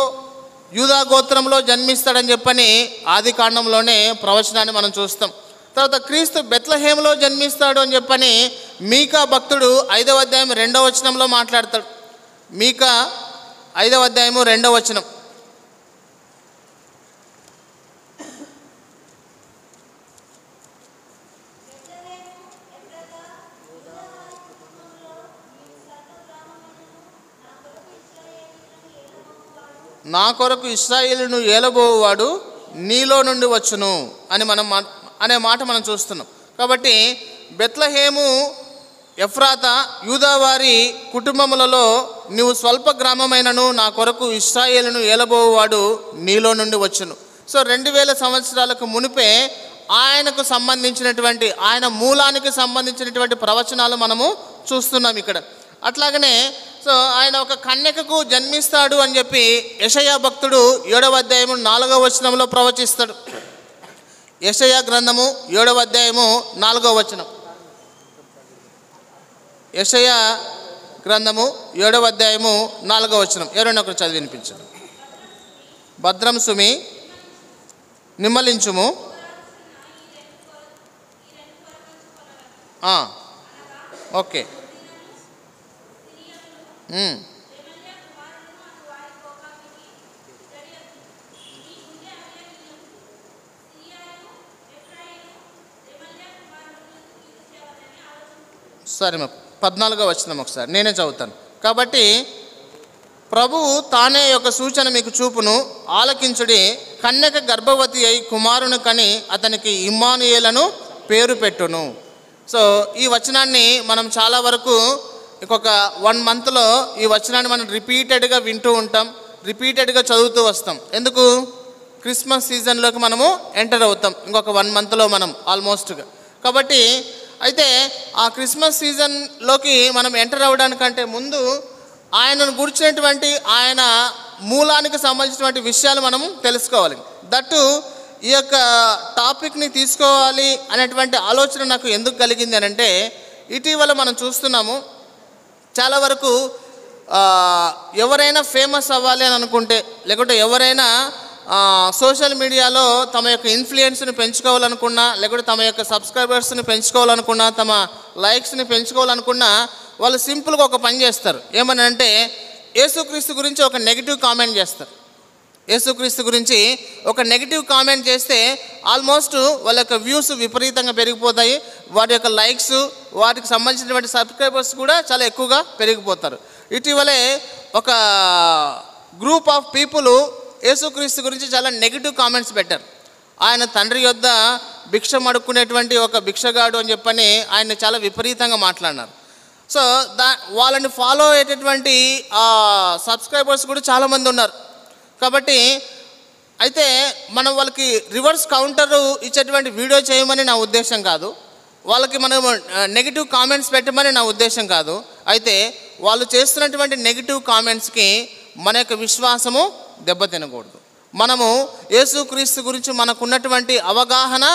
యూదా గోత్రంలో జన్మిస్తాడని చెప్పని ఆదికాండంలోనే ప్రవచనాన్ని మనం చూస్తాం. తర్వాత క్రీస్తు బెత్లెహేములో జన్మిస్తాడు అని చెప్పని మీకా భక్తుడు 5వ అధ్యాయం 2వ వచనంలో మాట్లాడతాడు. మీకా 5వ అధ్యాయము 2వ వచనం. నా కొరకు ఇశ్రాయేలును ఏలబోవాడు నీలో నుండి వచ్చును అని అనే మాట మనం చూస్తున్నాం. కాబట్టి బెత్లెహేము, ఎఫ్రాతా, యూదావారి కుటుంబములలో నీవు స్వల్ప గ్రామమైనను నా కొరకు ఇశ్రాయేలును ఏలబోవాడు నీలో నుండి వచ్చును. సో 2000 సంవత్సరాలకు మునిపే ఆయనకు సంబంధించినటువంటి, ఆయన మూలానికి సంబంధించినటువంటి ప్రవచనాలు మనము చూస్తున్నాం ఇక్కడ. అట్లాగనే సో ఆయన ఒక కన్యకకు జన్మిస్తాడు అని చెప్పి యెషయా భక్తుడు 7వ అధ్యాయము 4వ వచనంలో ప్రవచిస్తాడు. యెషయా గ్రంథము 7వ అధ్యాయము 4వ వచనం. యెషయా గ్రంథము 7వ అధ్యాయము 4వ వచనం. ఎవరైనా ఒకరు చదివి వినిపించండి. భద్రం సుమి నిమ్మలించుము, ఓకే. సరే, 14వ వచనం ఒకసారి నేనే చదువుతాను. కాబట్టి ప్రభువు తానే యొక్క సూచన మీకు చూపును, ఆలకించుడి. కన్యక గర్భవతి అయి కుమారుని కని అతనికి ఇమ్మానుయేలను పేరు పెట్టును. సో ఈ వచనాన్ని మనం చాలా వరకు ఇంకొక 1 మంత్లో ఈ వచనాన్ని మనం రిపీటెడ్గా వింటూ ఉంటాం, రిపీటెడ్గా చదువుతూ వస్తాం. ఎందుకు? క్రిస్మస్ సీజన్లోకి మనము ఎంటర్ అవుతాం ఇంకొక 1 మంత్లో మనం ఆల్మోస్ట్గా. కాబట్టి అయితే ఆ క్రిస్మస్ సీజన్లోకి మనం ఎంటర్ అవ్వడానికంటే ముందు ఆయనను గురించినటువంటి ఆయన మూలానికి సంబంధించినటువంటి విషయాలు మనం తెలుసుకోవాలి. దట్టు ఈ యొక్క టాపిక్ని తీసుకోవాలి అనేటువంటి ఆలోచన నాకు ఎందుకు కలిగింది అని అంటే, ఇటీవల మనం చూస్తున్నాము చాలా వరకు ఎవరైనా ఫేమస్ అవ్వాలి అని అనుకుంటే, లేకుంటే ఎవరైనా సోషల్ మీడియాలో తమ యొక్క ఇన్ఫ్లుయెన్స్ని పెంచుకోవాలనుకున్నా, లేకుంటే తమ యొక్క సబ్స్క్రైబర్స్ని పెంచుకోవాలనుకున్నా, తమ లైక్స్ని పెంచుకోవాలనుకున్నా, వాళ్ళు సింపుల్గా ఒక పని చేస్తారు. ఏమని అంటే, యేసుక్రీస్తు గురించి ఒక నెగిటివ్ కామెంట్ చేస్తారు. యేసుక్రీస్తు గురించి ఒక నెగిటివ్ కామెంట్ చేస్తే ఆల్మోస్ట్ వాళ్ళ యొక్క వ్యూస్ విపరీతంగా పెరిగిపోతాయి. వాటి యొక్క లైక్స్, వాటికి సంబంధించినటువంటి సబ్స్క్రైబర్స్ కూడా చాలా ఎక్కువగా పెరిగిపోతారు. ఇటీవలే ఒక గ్రూప్ ఆఫ్ పీపుల్ యేసుక్రీస్తు గురించి చాలా నెగిటివ్ కామెంట్స్ పెట్టారు. ఆయన తండ్రి యొద్ద భిక్ష అడుక్కునేటువంటి ఒక భిక్షగాడు అని చెప్పని ఆయన చాలా విపరీతంగా మాట్లాడినారు. సో వాళ్ళని ఫాలో అయ్యేటటువంటి సబ్స్క్రైబర్స్ కూడా చాలామంది ఉన్నారు. కాబట్టి అయితే మనం వాళ్ళకి రివర్స్ కౌంటర్ ఇచ్చేటువంటి వీడియో చేయమని నా ఉద్దేశం కాదు, వాళ్ళకి మనం నెగిటివ్ కామెంట్స్ పెట్టమని నా ఉద్దేశం కాదు. అయితే వాళ్ళు చేస్తున్నటువంటి నెగిటివ్ కామెంట్స్కి మన యొక్క విశ్వాసము దెబ్బతినకూడదు. మనము యేసుక్రీస్తు గురించి మనకున్నటువంటి అవగాహన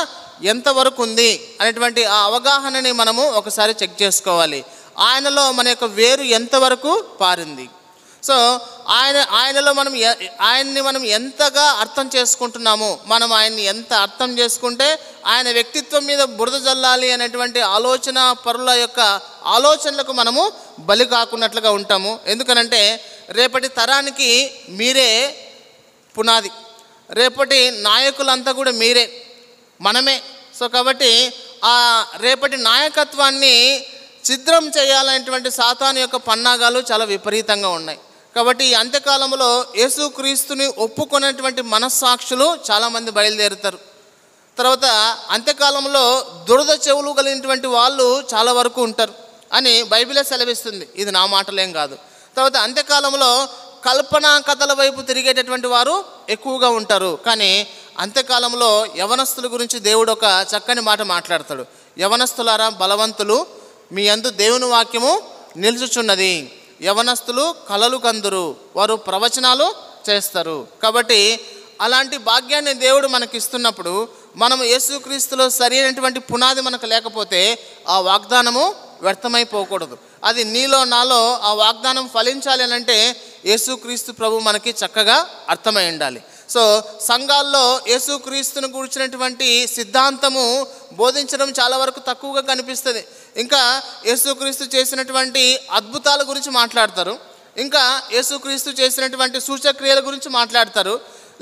ఎంతవరకు ఉంది అనేటువంటి ఆ అవగాహనని మనము ఒకసారి చెక్ చేసుకోవాలి. ఆయనలో మన యొక్క వేరు ఎంతవరకు పారింది. సో ఆయనలో ఆయన్ని మనం ఎంతగా అర్థం చేసుకుంటున్నాము, మనం ఆయన్ని ఎంత అర్థం చేసుకుంటే ఆయన వ్యక్తిత్వం మీద బురద జల్లాలి అనేటువంటి ఆలోచన పరుల యొక్క ఆలోచనలకు మనము బలి కాకున్నట్లుగా ఉంటాము. ఎందుకనంటే రేపటి తరానికి మీరే పునాది, రేపటి నాయకులంతా కూడా మీరే, మనమే. సో కాబట్టి ఆ రేపటి నాయకత్వాన్ని ఛిద్రం చేయాలనేటువంటి సాతాను యొక్క పన్నాగాలు చాలా విపరీతంగా ఉన్నాయి. కాబట్టి ఈ అంత్యకాలంలో యేసుక్రీస్తుని ఒప్పుకునేటువంటి మనస్సాక్షులు చాలామంది బయలుదేరుతారు. తర్వాత అంత్యకాలంలో దురద చెవులు కలిగినటువంటి వాళ్ళు చాలా వరకు ఉంటారు అని బైబిలే సెలవిస్తుంది, ఇది నా మాటలేం కాదు. తర్వాత అంత్యకాలంలో కల్పనా కథల వైపు తిరిగేటటువంటి వారు ఎక్కువగా ఉంటారు. కానీ అంత్యకాలంలో యవనస్తుల గురించి దేవుడు ఒక చక్కని మాట మాట్లాడతాడు. యవనస్తులారా బలవంతులు, మీ యందు దేవుని వాక్యము నిలుచుచున్నది. యవనస్తులు కలలు కందురు, వారు ప్రవచనాలు చేస్తారు. కాబట్టి అలాంటి భాగ్యాన్ని దేవుడు మనకి ఇస్తున్నప్పుడు మనము యేసుక్రీస్తులో సరైనటువంటి పునాది మనకు లేకపోతే ఆ వాగ్దానము వ్యర్థమైపోకూడదు. అది నీలో నాలో ఆ వాగ్దానం ఫలించాలి అని అంటే యేసుక్రీస్తు ప్రభు మనకి చక్కగా అర్థమై ఉండాలి. సో సంఘాల్లో యేసుక్రీస్తును గురించినటువంటి సిద్ధాంతము బోధించడం చాలా వరకు తక్కువగా కనిపిస్తుంది. ఇంకా యేసుక్రీస్తు చేసినటువంటి అద్భుతాల గురించి మాట్లాడతారు, ఇంకా యేసుక్రీస్తు చేసినటువంటి సూచక్రియల గురించి మాట్లాడతారు,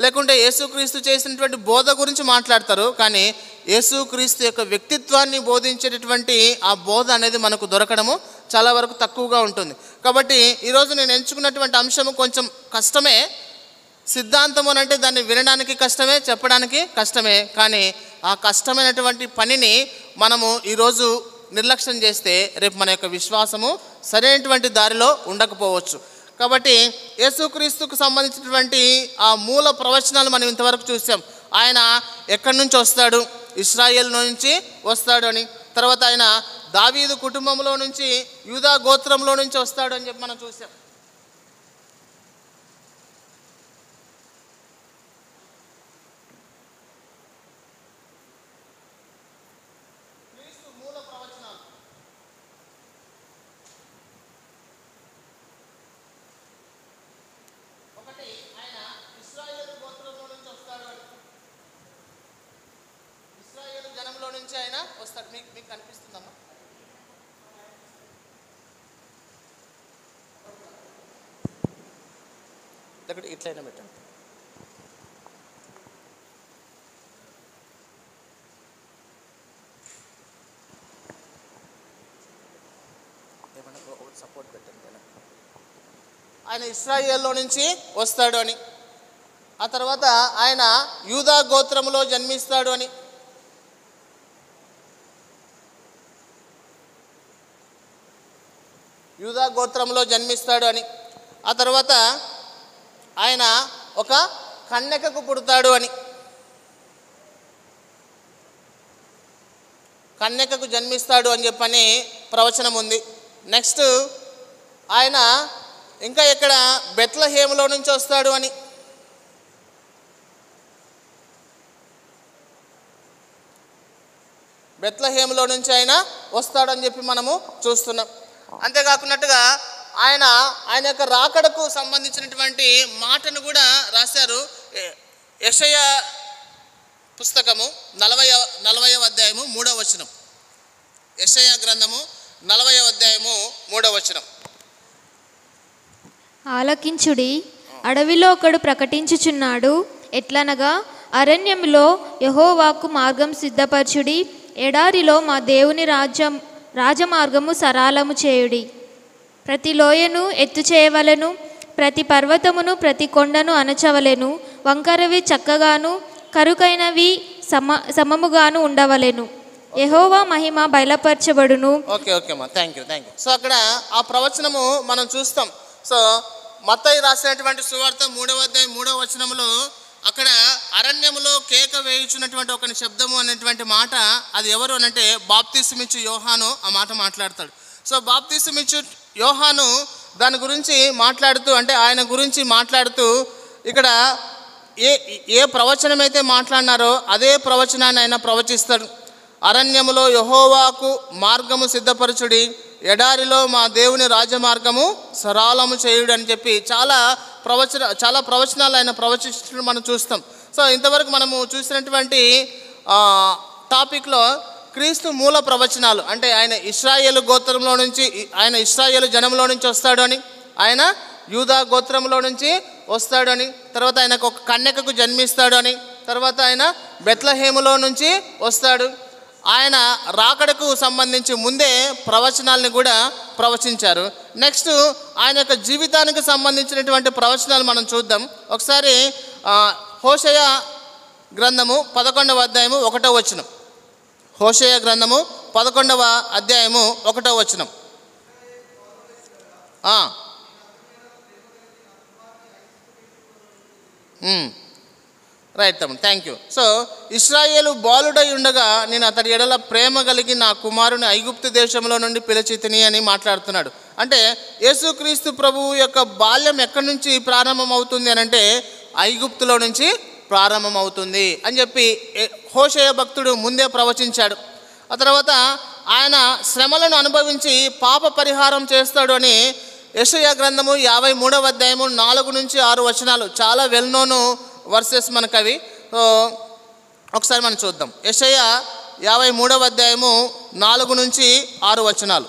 లేకుంటే యేసుక్రీస్తు చేసినటువంటి బోధ గురించి మాట్లాడతారు. కానీ యేసుక్రీస్తు యొక్క వ్యక్తిత్వాన్ని బోధించేటటువంటి ఆ బోధ అనేది మనకు దొరకడము చాలా వరకు తక్కువగా ఉంటుంది. కాబట్టి ఈరోజు నేను ఎంచుకున్నటువంటి అంశము కొంచెం కష్టమే. సిద్ధాంతం అని అంటే దాన్ని వినడానికి కష్టమే, చెప్పడానికి కష్టమే. కానీ ఆ కష్టమైనటువంటి పనిని మనము ఈరోజు నిర్లక్ష్యం చేస్తే రేపు మన యొక్క విశ్వాసము సరైనటువంటి దారిలో ఉండకపోవచ్చు. కాబట్టి యేసుక్రీస్తుకు సంబంధించినటువంటి ఆ మూల ప్రవచనాలు మనం ఇంతవరకు చూసాం. ఆయన ఎక్కడి నుంచి వస్తాడు, ఇశ్రాయేల్ నుంచి వస్తాడు అని. తర్వాత ఆయన దావీదు కుటుంబంలో నుంచి, యూదా గోత్రంలో నుంచి వస్తాడు అని చెప్పి మనం చూసాం. ఆయన వస్తాడు. మీకు కనిపిస్తుందమ్మా? ఇక్కడ ఇట్లయినా పెట్టండి. ఏమన్నా సపోర్ట్ పెట్టండి. ఆయన ఇశ్రాయేల్లో నుంచి వస్తాడు అని, ఆ తర్వాత ఆయన యూదా గోత్రములో జన్మిస్తాడు అని, యూదా గోత్రంలో జన్మిస్తాడు అని, ఆ తర్వాత ఆయన ఒక కన్యకకు పుడతాడు అని, కన్యకకు జన్మిస్తాడు అని చెప్పని ప్రవచనం ఉంది. నెక్స్ట్ ఆయన ఇంకా ఇక్కడ బెత్లెహేములో నుంచి వస్తాడు అని, బెత్లెహేములో నుంచి ఆయన వస్తాడని చెప్పి మనము చూస్తున్నాం. అంతేకాకున్నట్టుగా ఆయన యొక్క రాకడకు సంబంధించినటువంటి మాటను కూడా రాశారు. యెషయా పుస్తకము 40వ అధ్యాయము 3వ వచనం. యెషయా గ్రంథము 40వ అధ్యాయము 3వ వచనం. ఆలకించుడి, అడవిలో ఒకడు ప్రకటించుచున్నాడు. ఎట్లనగా, అరణ్యములో యెహోవాకు మార్గం సిద్ధపరచుడి, ఎడారిలో మా దేవుని రాజమార్గము సరాలము చేయుడి. ప్రతి లోయను ఎత్తు చేయవలెను, ప్రతి పర్వతమును ప్రతి కొండను అణచవలెను. వంకరవి చక్కగాను కరుకైనవి సమముగాను ఉండవలెను. యెహోవా మహిమ బయలుపరచబడును. ఓకే అమ్మా, థ్యాంక్ యూ. సో అక్కడ ఆ ప్రవచనము మనం చూస్తాం. సో మత్తయి రాసినటువంటి సువార్త 3వ అధ్యాయం 3వ వచనములో అక్కడ అరణ్యములో కేక వేయుచున్నటువంటి ఒక శబ్దము అనేటువంటి మాట, అది ఎవరు అనంటే బాప్తిసమిచ్చు యోహాను ఆ మాట మాట్లాడతాడు. సో బాప్తిసమిచ్చు యోహాను దాని గురించి మాట్లాడుతూ, అంటే ఆయన గురించి మాట్లాడుతూ ఇక్కడ ఏ ప్రవచనం అయితే మాట్లాడినారో అదే ప్రవచనాన్ని ఆయన ప్రవచిస్తాడు. అరణ్యములో యెహోవాకు మార్గము సిద్ధపరచుడి, ఎడారిలో మా దేవుని రాజమార్గము సరాలము చేయుడు అని చెప్పి చాలా ప్రవచనాలు ఆయన ప్రవచించడం మనం చూస్తాం. సో ఇంతవరకు మనము చూసినటువంటి టాపిక్లో క్రీస్తు మూల ప్రవచనాలు, అంటే ఆయన ఇశ్రాయేలు గోత్రంలో నుంచి, ఆయన ఇశ్రాయేలు జనంలో నుంచి వస్తాడు అని, ఆయన యూదా గోత్రంలో నుంచి వస్తాడు అని, తర్వాత ఆయనకు ఒక కన్యకకు జన్మిస్తాడు అని, తర్వాత ఆయన బెత్లెహేములో నుంచి వస్తాడు. ఆయన రాకడకు సంబంధించి ముందే ప్రవచనాలను కూడా ప్రవచించారు. నెక్స్ట్ ఆయన యొక్క జీవితానికి సంబంధించినటువంటి ప్రవచనాలు మనం చూద్దాం. ఒకసారి హోషేయ గ్రంథము 11వ అధ్యాయము 1వ వచనం. హోషేయ గ్రంథము 11వ అధ్యాయము 1వ వచనం. రైట్ తమ్ముడు, థ్యాంక్ యూ. సో ఇశ్రాయేలు బాలుడై ఉండగా నేను అతడి ఎడల ప్రేమ కలిగి నా కుమారుని ఐగుప్తు దేశంలో నుండి పిలిచితిని అని మాట్లాడుతున్నాడు. అంటే యేసుక్రీస్తు ప్రభువు యొక్క బాల్యం ఎక్కడి నుంచి ప్రారంభం అవుతుంది అని అంటే ఐగుప్తులో నుంచి ప్రారంభం అవుతుంది అని చెప్పి హోషేయ భక్తుడు ముందే ప్రవచించాడు. ఆ తర్వాత ఆయన శ్రమలను అనుభవించి పాప పరిహారం చేస్తాడు అని యెషయా గ్రంథము 53వ అధ్యాయము 4 నుంచి 6 వచనాలు, చాలా వెల్ నోన్ వర్సెస్ మనకు అవి. ఒకసారి మనం చూద్దాం. యెషయా 53వ అధ్యాయము 4 నుంచి 6 వచనాలు.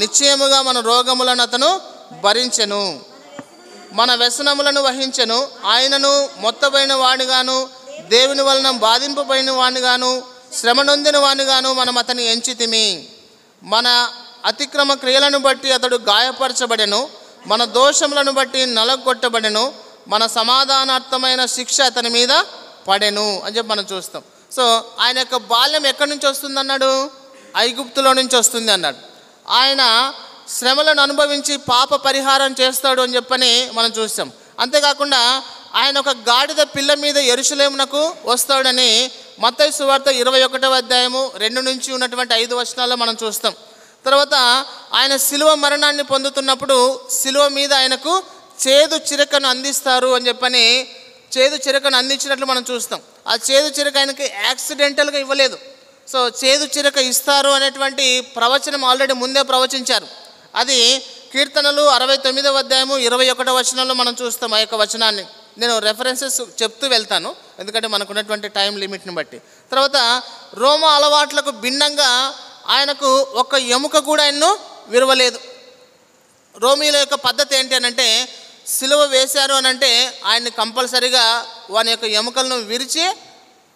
నిశ్చయముగా మన రోగములను అతను భరించెను, మన వ్యసనములను వహించెను. ఆయనను మొత్తబడిన వాడిగాను, దేవుని వలన బాధింపబడిన వాడిగాను, శ్రమ నొందిన వాడిగాను మనం అతని ఎంచితిమి. మన అతిక్రమ క్రియలను బట్టి అతడు గాయపరచబడెను, మన దోషములను బట్టి నలగొట్టబడెను, మన సమాధానార్థమైన శిక్ష అతని మీద పడెను అని చెప్పి మనం చూస్తాం. సో ఆయన యొక్క బాల్యం ఎక్కడి నుంచి వస్తుంది అన్నాడు? ఐగుప్తులో నుంచి వస్తుంది అన్నాడు. ఆయన శ్రమలను అనుభవించి పాప పరిహారం చేస్తాడు అని చెప్పని మనం చూస్తాం. అంతేకాకుండా ఆయన ఒక గాడిద పిల్ల మీద యెరూషలేమునకు వస్తాడని మత్తయి సువార్త 21వ అధ్యాయము 2 నుంచి ఉన్నటువంటి 5 వచనాల్లో మనం చూస్తాం. తర్వాత ఆయన శిలువ మరణాన్ని పొందుతున్నప్పుడు శిలువ మీద ఆయనకు చేదు చిరకను అందిస్తారు అని చెప్పని చేదు చిరకను అందించినట్లు మనం చూస్తాం. ఆ చేదు చిరక ఆయనకి యాక్సిడెంటల్గా ఇవ్వలేదు. సో చేదు చిరక ఇస్తారు అనేటువంటి ప్రవచనం ఆల్రెడీ ముందే ప్రవచించారు. అది కీర్తనలు 69వ అధ్యాయము 21వ వచనంలో మనం చూస్తాం. ఆ యొక్క వచనాన్ని నేను రెఫరెన్సెస్ చెప్తూ వెళ్తాను, ఎందుకంటే మనకున్నటువంటి టైం లిమిట్ని బట్టి. తర్వాత రోమా అలవాట్లకు భిన్నంగా ఆయనకు ఒక ఎముక కూడా ఆయన్ను విరవలేదు. రోమీల యొక్క పద్ధతి ఏంటి అని అంటే, సిలువ వేశారు అని అంటే ఆయన్ని కంపల్సరీగా వాని యొక్క ఎముకలను విరిచి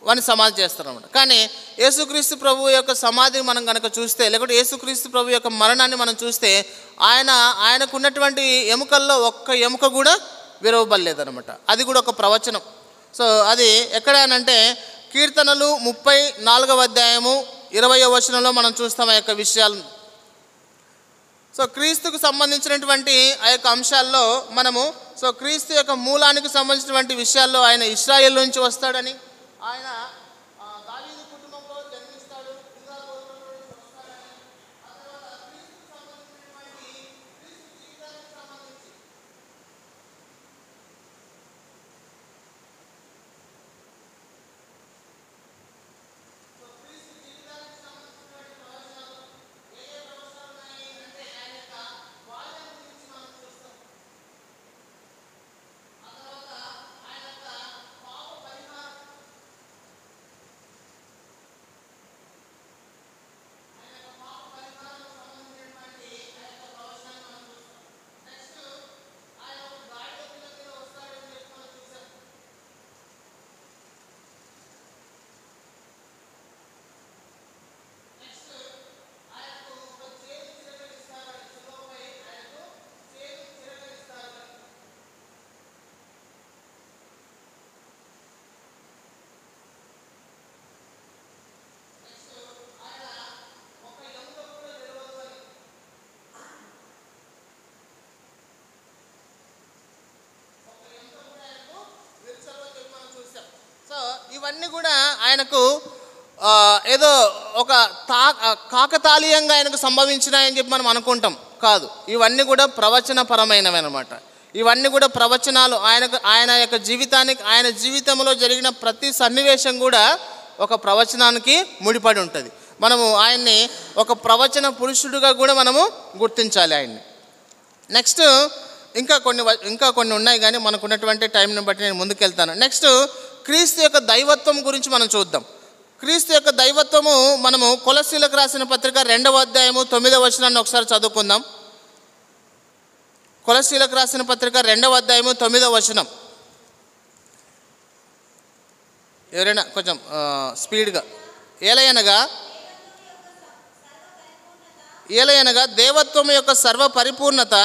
వాని సమాధి చేస్తారు అన్నమాట. కానీ యేసుక్రీస్తు ప్రభు యొక్క సమాధిని మనం కనుక చూస్తే, లేకపోతే యేసుక్రీస్తు ప్రభు యొక్క మరణాన్ని మనం చూస్తే, ఆయనకు ఉన్నటువంటి ఎముకల్లో ఒక్క ఎముక కూడా విరవబడలేదన్నమాట. అది కూడా ఒక ప్రవచనం. సో అది ఎక్కడ అనంటే కీర్తనలు 34వ అధ్యాయము 20వ వచనంలో మనం చూస్తాం ఆ యొక్క విషయాలను. సో క్రీస్తుకు సంబంధించినటువంటి ఆ యొక్క అంశాల్లో మనము క్రీస్తు యొక్క మూలానికి సంబంధించినటువంటి విషయాల్లో ఆయన ఇశ్రాయేల్ నుంచి వస్తాడని, ఆయన దావీదు కుటుంబంలో జన్మిస్తాడు, యూదా గోత్రంలో నుంచి వస్తాడని, ఆ తర్వాత క్రీస్తుకు సంబంధించినటువంటి క్రీస్తు జీవితానికి సంబంధించి ఇవన్నీ కూడా ఆయనకు ఏదో ఒక కాకతాళీయంగా ఆయనకు సంభవించినాయని చెప్పి మనం అనుకుంటాం. కాదు, ఇవన్నీ కూడా ప్రవచనపరమైనవి అన్నమాట. ఇవన్నీ కూడా ప్రవచనాలు. ఆయన యొక్క జీవితానికి, ఆయన జీవితంలో జరిగిన ప్రతి సన్నివేశం కూడా ఒక ప్రవచనానికి ముడిపడి ఉంటుంది. మనము ఆయన్ని ఒక ప్రవచన పురుషుడిగా కూడా మనము గుర్తించాలి ఆయన్ని. నెక్స్ట్ ఇంకా కొన్ని ఉన్నాయి, కానీ మనకున్నటువంటి టైంని బట్టి నేను ముందుకెళ్తాను. నెక్స్ట్ క్రీస్తు యొక్క దైవత్వం గురించి మనం చూద్దాం. క్రీస్తు యొక్క దైవత్వము మనము కొలస్సీలకు రాసిన పత్రిక 2వ అధ్యాయము 9వ వచనాన్ని ఒకసారి చదువుకుందాం. కొలస్సీలకు రాసిన పత్రిక 2వ అధ్యాయము 9వ వచనం. ఎవరైనా కొంచెం స్పీడ్గా. ఏలయనగా దేవత్వం యొక్క సర్వ పరిపూర్ణత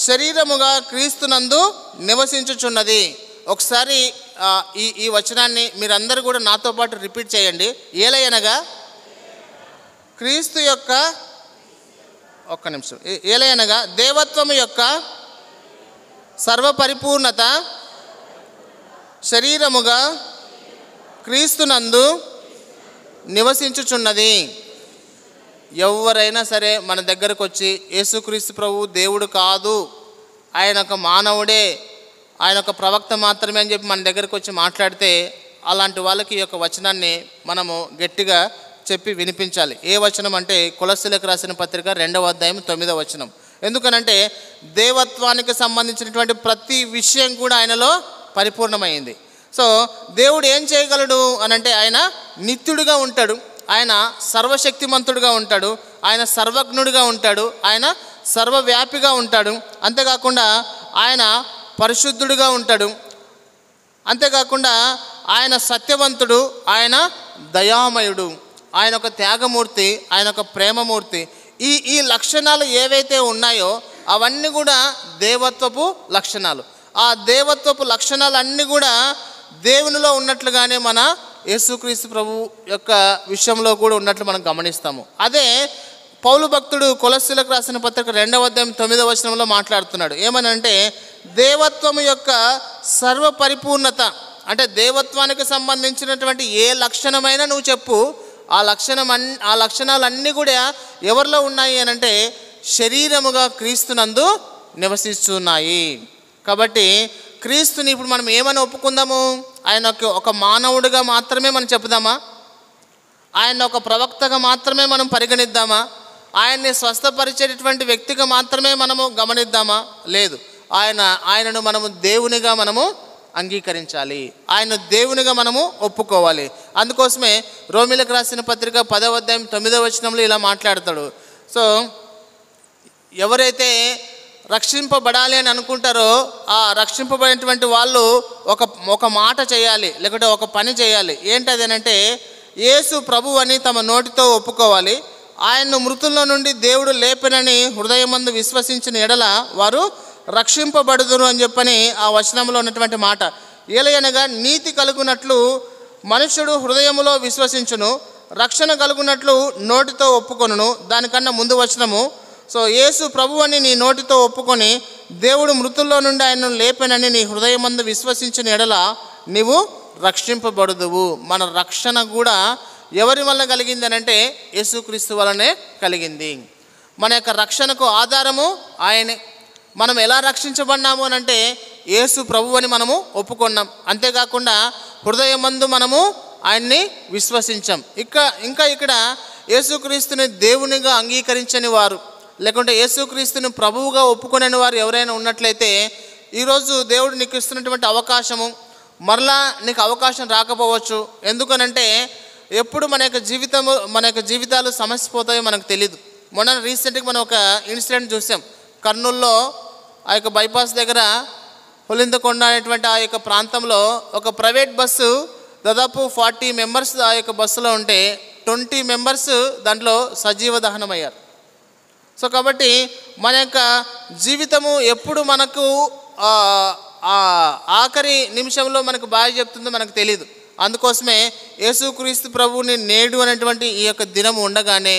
శరీరముగా క్రీస్తునందు నివసించుచున్నది. ఒకసారి ఈ వచనాన్ని మీరందరూ కూడా నాతో పాటు రిపీట్ చేయండి. ఏలయనగా క్రీస్తు యొక్క, ఒక్క నిమిషం, ఏలయనగా దేవత్వము యొక్క సర్వపరిపూర్ణత శరీరముగా క్రీస్తునందు నివసించుచున్నది. ఎవరైనా సరే మన దగ్గరకు వచ్చి యేసుక్రీస్తు ప్రభు దేవుడు కాదు, ఆయన ఒక మానవుడే, ఆయన ఒక ప్రవక్త మాత్రమే అని చెప్పి మన దగ్గరకు వచ్చి మాట్లాడితే, అలాంటి వాళ్ళకి ఈ యొక్క వచనాన్ని మనము గట్టిగా చెప్పి వినిపించాలి. ఏ వచనం అంటే కొలస్సీలకు రాసిన పత్రిక 2వ అధ్యాయం 9వ వచనం. ఎందుకనంటే దేవత్వానికి సంబంధించినటువంటి ప్రతి విషయం కూడా ఆయనలో పరిపూర్ణమైంది. సో దేవుడు ఏం చేయగలడు అనంటే ఆయన నిత్యుడిగా ఉంటాడు, ఆయన సర్వశక్తిమంతుడిగా ఉంటాడు, ఆయన సర్వజ్ఞుడిగా ఉంటాడు, ఆయన సర్వవ్యాపిగా ఉంటాడు. అంతేకాకుండా ఆయన పరిశుద్ధుడిగా ఉంటాడు. అంతేకాకుండా ఆయన సత్యవంతుడు, ఆయన దయామయుడు, ఆయన ఒక త్యాగమూర్తి, ఆయన ఒక ప్రేమమూర్తి. ఈ లక్షణాలు ఏవైతే ఉన్నాయో అవన్నీ కూడా దేవత్వపు లక్షణాలు. ఆ దేవత్వపు లక్షణాలన్నీ కూడా దేవునిలో ఉన్నట్లుగానే మన యేసుక్రీస్తు ప్రభు యొక్క విషయంలో కూడా ఉన్నట్లు మనం గమనిస్తాము. అదే పౌలు భక్తుడు కొలస్సీలకు రాసిన పత్రిక 2వ అధ్యాయం 9వ వచనంలో మాట్లాడుతున్నాడు. ఏమనంటే దేవత్వము యొక్క సర్వ పరిపూర్ణత అంటే దేవత్వానికి సంబంధించినటువంటి ఏ లక్షణమైనా నువ్వు చెప్పు, ఆ లక్షణాలన్నీ కూడా ఎవరిలో ఉన్నాయి అని అంటే శరీరముగా క్రీస్తునందు నివసిస్తున్నాయి. కాబట్టి క్రీస్తుని ఇప్పుడు మనం ఏమని ఒప్పుకుందాము? ఆయన ఒక మానవుడిగా మాత్రమే మనం చెప్పుదామా? ఆయన ఒక ప్రవక్తగా మాత్రమే మనం పరిగణిద్దామా? ఆయన్ని స్వస్థపరిచేటటువంటి వ్యక్తిగా మాత్రమే మనము గమనిద్దామా? లేదు, ఆయనను మనము దేవునిగా మనము అంగీకరించాలి, ఆయన దేవునిగా మనము ఒప్పుకోవాలి. అందుకోసమే రోమీలకు రాసిన పత్రిక 10వ అధ్యాయం 9వ వచనంలో ఇలా మాట్లాడతాడు. సో ఎవరైతే రక్షింపబడాలి అని అనుకుంటారో ఆ రక్షింపబడినటువంటి వాళ్ళు ఒక మాట చేయాలి, లేకుంటే ఒక పని చేయాలి. ఏంటది అంటే యేసు ప్రభు అని తమ నోటితో ఒప్పుకోవాలి, ఆయన్ను మృతుల్లో నుండి దేవుడు లేపెనని హృదయమందు విశ్వసించిన ఎడల వారు రక్షింపబడుదురు అని చెప్పని ఆ వచనంలో ఉన్నటువంటి మాట. ఏలయనగా నీతి కలుగునట్లు మనుష్యుడు హృదయములో విశ్వసించును, రక్షణ కలుగునట్లు నోటితో ఒప్పుకొనును. దానికన్నా ముందు వచనము, సో యేసు ప్రభు అని నీ నోటితో ఒప్పుకొని దేవుడు మృతుల్లో నుండి ఆయనను లేపెనని నీ హృదయమందు విశ్వసించిన ఎడల నీవు రక్షింపబడుదువు. మన రక్షణ కూడా ఎవరి వల్ల కలిగింది అని అంటే యేసుక్రీస్తు వలనే కలిగింది. మన యొక్క రక్షణకు ఆధారము ఆయనే. మనం ఎలా రక్షించబడినాము అని అంటే యేసు ప్రభు అని మనము ఒప్పుకున్నాం. అంతేకాకుండా హృదయమందు మనము ఆయన్ని విశ్వసించాం. ఇంకా ఇక్కడ యేసుక్రీస్తుని దేవునిగా అంగీకరించని వారు, లేకుంటే యేసుక్రీస్తుని ప్రభువుగా ఒప్పుకునే వారు ఎవరైనా ఉన్నట్లయితే ఈరోజు దేవుడు నీకు ఇస్తున్నటువంటి అవకాశము మరలా నీకు అవకాశం రాకపోవచ్చు. ఎందుకనంటే ఎప్పుడు మన యొక్క జీవితాలు సమస్యపోతాయో మనకు తెలియదు. మొన్న రీసెంట్గా మనం ఒక ఇన్సిడెంట్ చూసాం. కర్నూల్లో ఆ యొక్క బైపాస్ దగ్గర హొలిందకొండ అనేటువంటి ఆ యొక్క ప్రాంతంలో ఒక ప్రైవేట్ బస్సు దాదాపు 40 మెంబర్స్ ఆ యొక్క బస్సులో ఉంటే 20 మెంబర్స్ దాంట్లో సజీవ దహనమయ్యారు. సో కాబట్టి మన యొక్క జీవితము ఎప్పుడు మనకు ఆఖరి నిమిషంలో మనకు బాగా చెప్తుందో మనకు తెలియదు. అందుకోసమే యేసుక్రీస్తు ప్రభువుని నేడు అనేటువంటి ఈ యొక్క దినం ఉండగానే,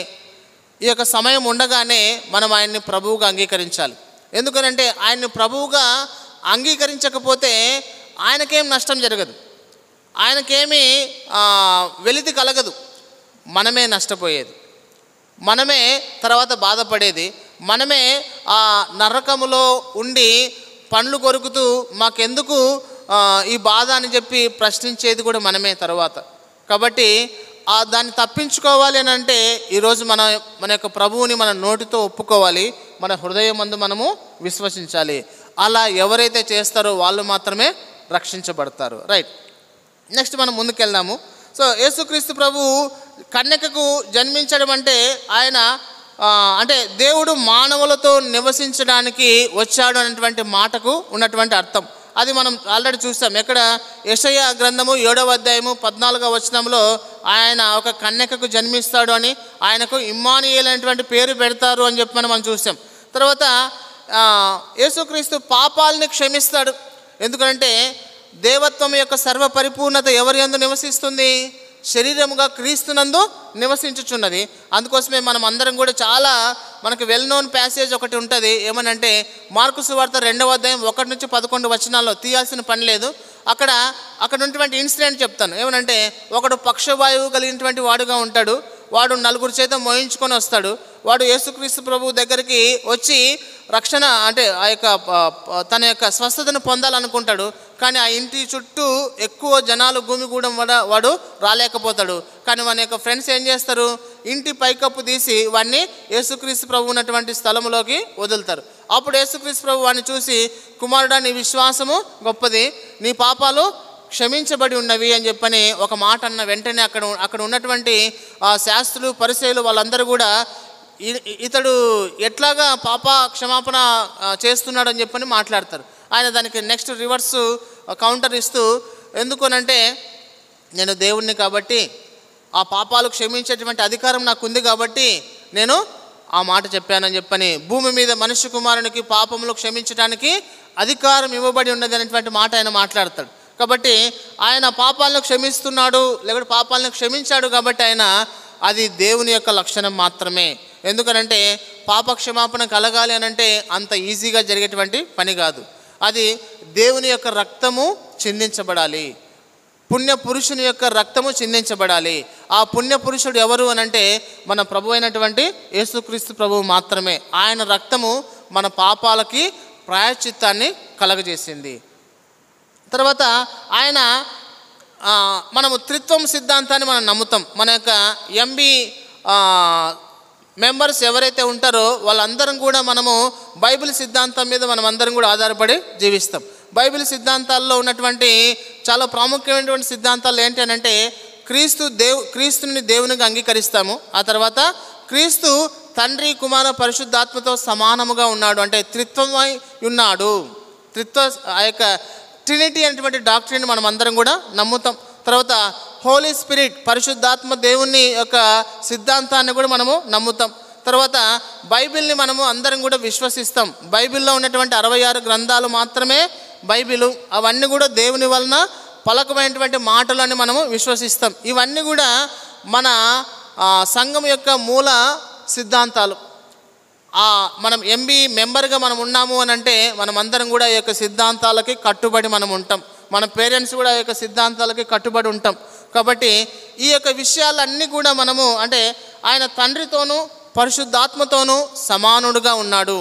ఈ యొక్క సమయం ఉండగానే మనం ఆయన్ని ప్రభువుగా అంగీకరించాలి. ఎందుకనంటే ఆయన్ని ప్రభువుగా అంగీకరించకపోతే ఆయనకేం నష్టం జరగదు, ఆయనకేమీ వెలితి కలగదు. మనమే నష్టపోయేది, మనమే తర్వాత బాధపడేది, మనమే ఆ నరకములో ఉండి పండ్లు కొరుకుతూ మాకెందుకు ఈ బాధ అని చెప్పి ప్రశ్నించేది కూడా మనమే తర్వాత. కాబట్టి దాన్ని తప్పించుకోవాలి అని అంటే ఈరోజు మన యొక్క ప్రభువుని మన నోటితో ఒప్పుకోవాలి, మన హృదయం మందు మనము విశ్వసించాలి. అలా ఎవరైతే చేస్తారో వాళ్ళు మాత్రమే రక్షించబడతారు. రైట్, నెక్స్ట్ మనం ముందుకెళ్దాము. సో యేసుక్రీస్తు ప్రభు కన్యకకు జన్మించడం అంటే ఆయన అంటే దేవుడు మానవులతో నివసించడానికి వచ్చాడు అనేటువంటి మాటకు ఉన్నటువంటి అర్థం. అది మనం ఆల్రెడీ చూసాం. ఎక్కడ యెషయా గ్రంథము 7వ అధ్యాయము 14వ వచనంలో ఆయన ఒక కన్యకకు జన్మిస్తాడు అని, ఆయనకు ఇమ్మానుయేల్ అనేటువంటి పేరు పెడతారు అని చెప్పి మనం చూసాం. తర్వాత యేసుక్రీస్తు పాపాలని క్షమిస్తాడు. ఎందుకంటే దేవత్వం యొక్క సర్వ పరిపూర్ణత ఎవరి యందు నివసిస్తుంది? శరీరముగా క్రీస్తునందు నివసించుచున్నది. అందుకోసమే మనం అందరం కూడా చాలా మనకు వెల్ నోన్ ప్యాసేజ్ ఒకటి ఉంటుంది. ఏమనంటే మార్కు సువార్త 2వ అధ్యాయం 1 నుంచి 11 వచనాల్లో, తీయాల్సిన పని లేదు. అక్కడ ఉన్నటువంటి ఇన్సిడెంట్ చెప్తాను. ఏమనంటే ఒకడు పక్షవాయువు కలిగినటువంటి వాడుగా ఉంటాడు. వాడు 4 చేత మోయించుకొని వస్తాడు. వాడు యేసుక్రీస్తు ప్రభు దగ్గరికి వచ్చి రక్షణ అంటే ఆ యొక్క తన యొక్క స్వస్థతను పొందాలనుకుంటాడు. కానీ ఆ ఇంటి చుట్టూ ఎక్కువ జనాలు గుమిగూడడం వల్ల వాడు రాలేకపోతాడు. కానీ మన యొక్క ఫ్రెండ్స్ ఏం చేస్తారు? ఇంటి పైకప్పు తీసి వాడిని యేసుక్రీస్తు ప్రభు ఉన్నటువంటి స్థలంలోకి వదులుతారు. అప్పుడు యేసుక్రీస్తు ప్రభు వాడిని చూసి, కుమారుడా నీ విశ్వాసము గొప్పది, నీ పాపాలు క్షమించబడి ఉన్నవి అని చెప్పని ఒక మాట అన్న వెంటనే అక్కడ ఉన్నటువంటి శాస్త్రులు పరిసయ్యులు వాళ్ళందరూ కూడా ఇతడు ఎట్లాగా పాప క్షమాపణ చేస్తున్నాడు అని చెప్పని మాట్లాడతారు. ఆయన దానికి నెక్స్ట్ రివర్స్ కౌంటర్ ఇస్తూ, ఎందుకనంటే నేను దేవుణ్ణి కాబట్టి ఆ పాపాలు క్షమించేటువంటి అధికారం నాకు ఉంది కాబట్టి నేను ఆ మాట చెప్పానని చెప్పని, భూమి మీద మనుష్య కుమారునికి పాపములు క్షమించడానికి అధికారం ఇవ్వబడి ఉన్నది అనేటువంటి మాట ఆయన మాట్లాడతాడు. కాబట్టి ఆయన పాపాలను క్షమిస్తున్నాడు, లేకపోతే పాపాలను క్షమించాడు కాబట్టి ఆయన అది దేవుని యొక్క లక్షణం మాత్రమే. ఎందుకనంటే పాప క్షమాపణ కలగాలి అని అంటే అంత ఈజీగా జరిగేటువంటి పని కాదు. అది దేవుని యొక్క రక్తము చిందించబడాలి, పుణ్య పురుషుని యొక్క రక్తము చిందించబడాలి. ఆ పుణ్య పురుషుడు ఎవరు అనంటే మన ప్రభు అయినటువంటి యేసుక్రీస్తు ప్రభువు మాత్రమే. ఆయన రక్తము మన పాపాలకి ప్రాయశ్చిత్తాన్ని కలగజేసింది. తర్వాత ఆయన మనము త్రిత్వం సిద్ధాంతాన్ని మనం నమ్ముతాం. మన యొక్క ఎంబీ మెంబర్స్ ఎవరైతే ఉంటారో వాళ్ళందరం కూడా మనము బైబిల్ సిద్ధాంతం మీద మనం అందరం కూడా ఆధారపడి జీవిస్తాం. బైబిల్ సిద్ధాంతాల్లో ఉన్నటువంటి చాలా ప్రాముఖ్యమైనటువంటి సిద్ధాంతాలు ఏంటి అని అంటే క్రీస్తుని దేవునిగా అంగీకరిస్తాము. ఆ తర్వాత క్రీస్తు తండ్రి కుమార పరిశుద్ధాత్మతో సమానముగా ఉన్నాడు, అంటే త్రిత్వమై ఉన్నాడు. ఆ యొక్క ట్రినిటీ అనేటువంటి డాక్టరీని మనం అందరం కూడా నమ్ముతాం. తర్వాత హోలీ స్పిరిట్ పరిశుద్ధాత్మ దేవుని యొక్క సిద్ధాంతాన్ని కూడా మనము నమ్ముతాం. తర్వాత బైబిల్ని మనము అందరం కూడా విశ్వసిస్తాం. బైబిల్లో ఉన్నటువంటి 66 గ్రంథాలు మాత్రమే బైబిలు. అవన్నీ కూడా దేవుని వలన పలకమైనటువంటి మాటలని మనము విశ్వసిస్తాం. ఇవన్నీ కూడా మన సంఘం యొక్క మూల సిద్ధాంతాలు. మనం ఎంబీ మెంబర్గా మనం ఉన్నాము అని అంటే మనం అందరం కూడా ఈ యొక్క సిద్ధాంతాలకి కట్టుబడి మనం ఉంటాం. మన పేరెంట్స్ కూడా ఈ యొక్క సిద్ధాంతాలకి కట్టుబడి ఉంటాం. కాబట్టి ఈ యొక్క విషయాలన్నీ కూడా మనము అంటే ఆయన తండ్రితోనూ పరిశుద్ధాత్మతోనూ సమానుడుగా ఉన్నాడు.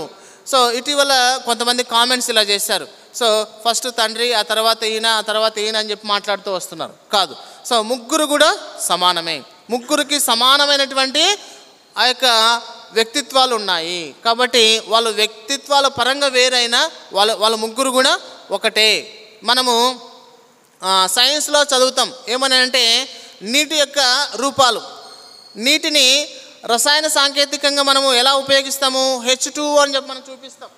సో ఇటీవల కొంతమంది కామెంట్స్ ఇలా చేశారు. సో ఫస్ట్ తండ్రి, ఆ తర్వాత ఈయన, ఆ తర్వాత ఈయన అని చెప్పి మాట్లాడుతూ వస్తున్నారు. కాదు. సో ముగ్గురు కూడా సమానమే. ముగ్గురికి సమానమైనటువంటి ఆ యొక్క వ్యక్తిత్వాలు ఉన్నాయి. కాబట్టి వాళ్ళ వ్యక్తిత్వాల పరంగా వేరైనా వాళ్ళ ముగ్గురు కూడా ఒకటే. మనము సైన్స్లో చదువుతాం ఏమని అంటే నీటి యొక్క రూపాలు. నీటిని రసాయన సాంకేతికంగా మనము ఎలా ఉపయోగిస్తాము? H2O అని చెప్పి మనం చూపిస్తాం.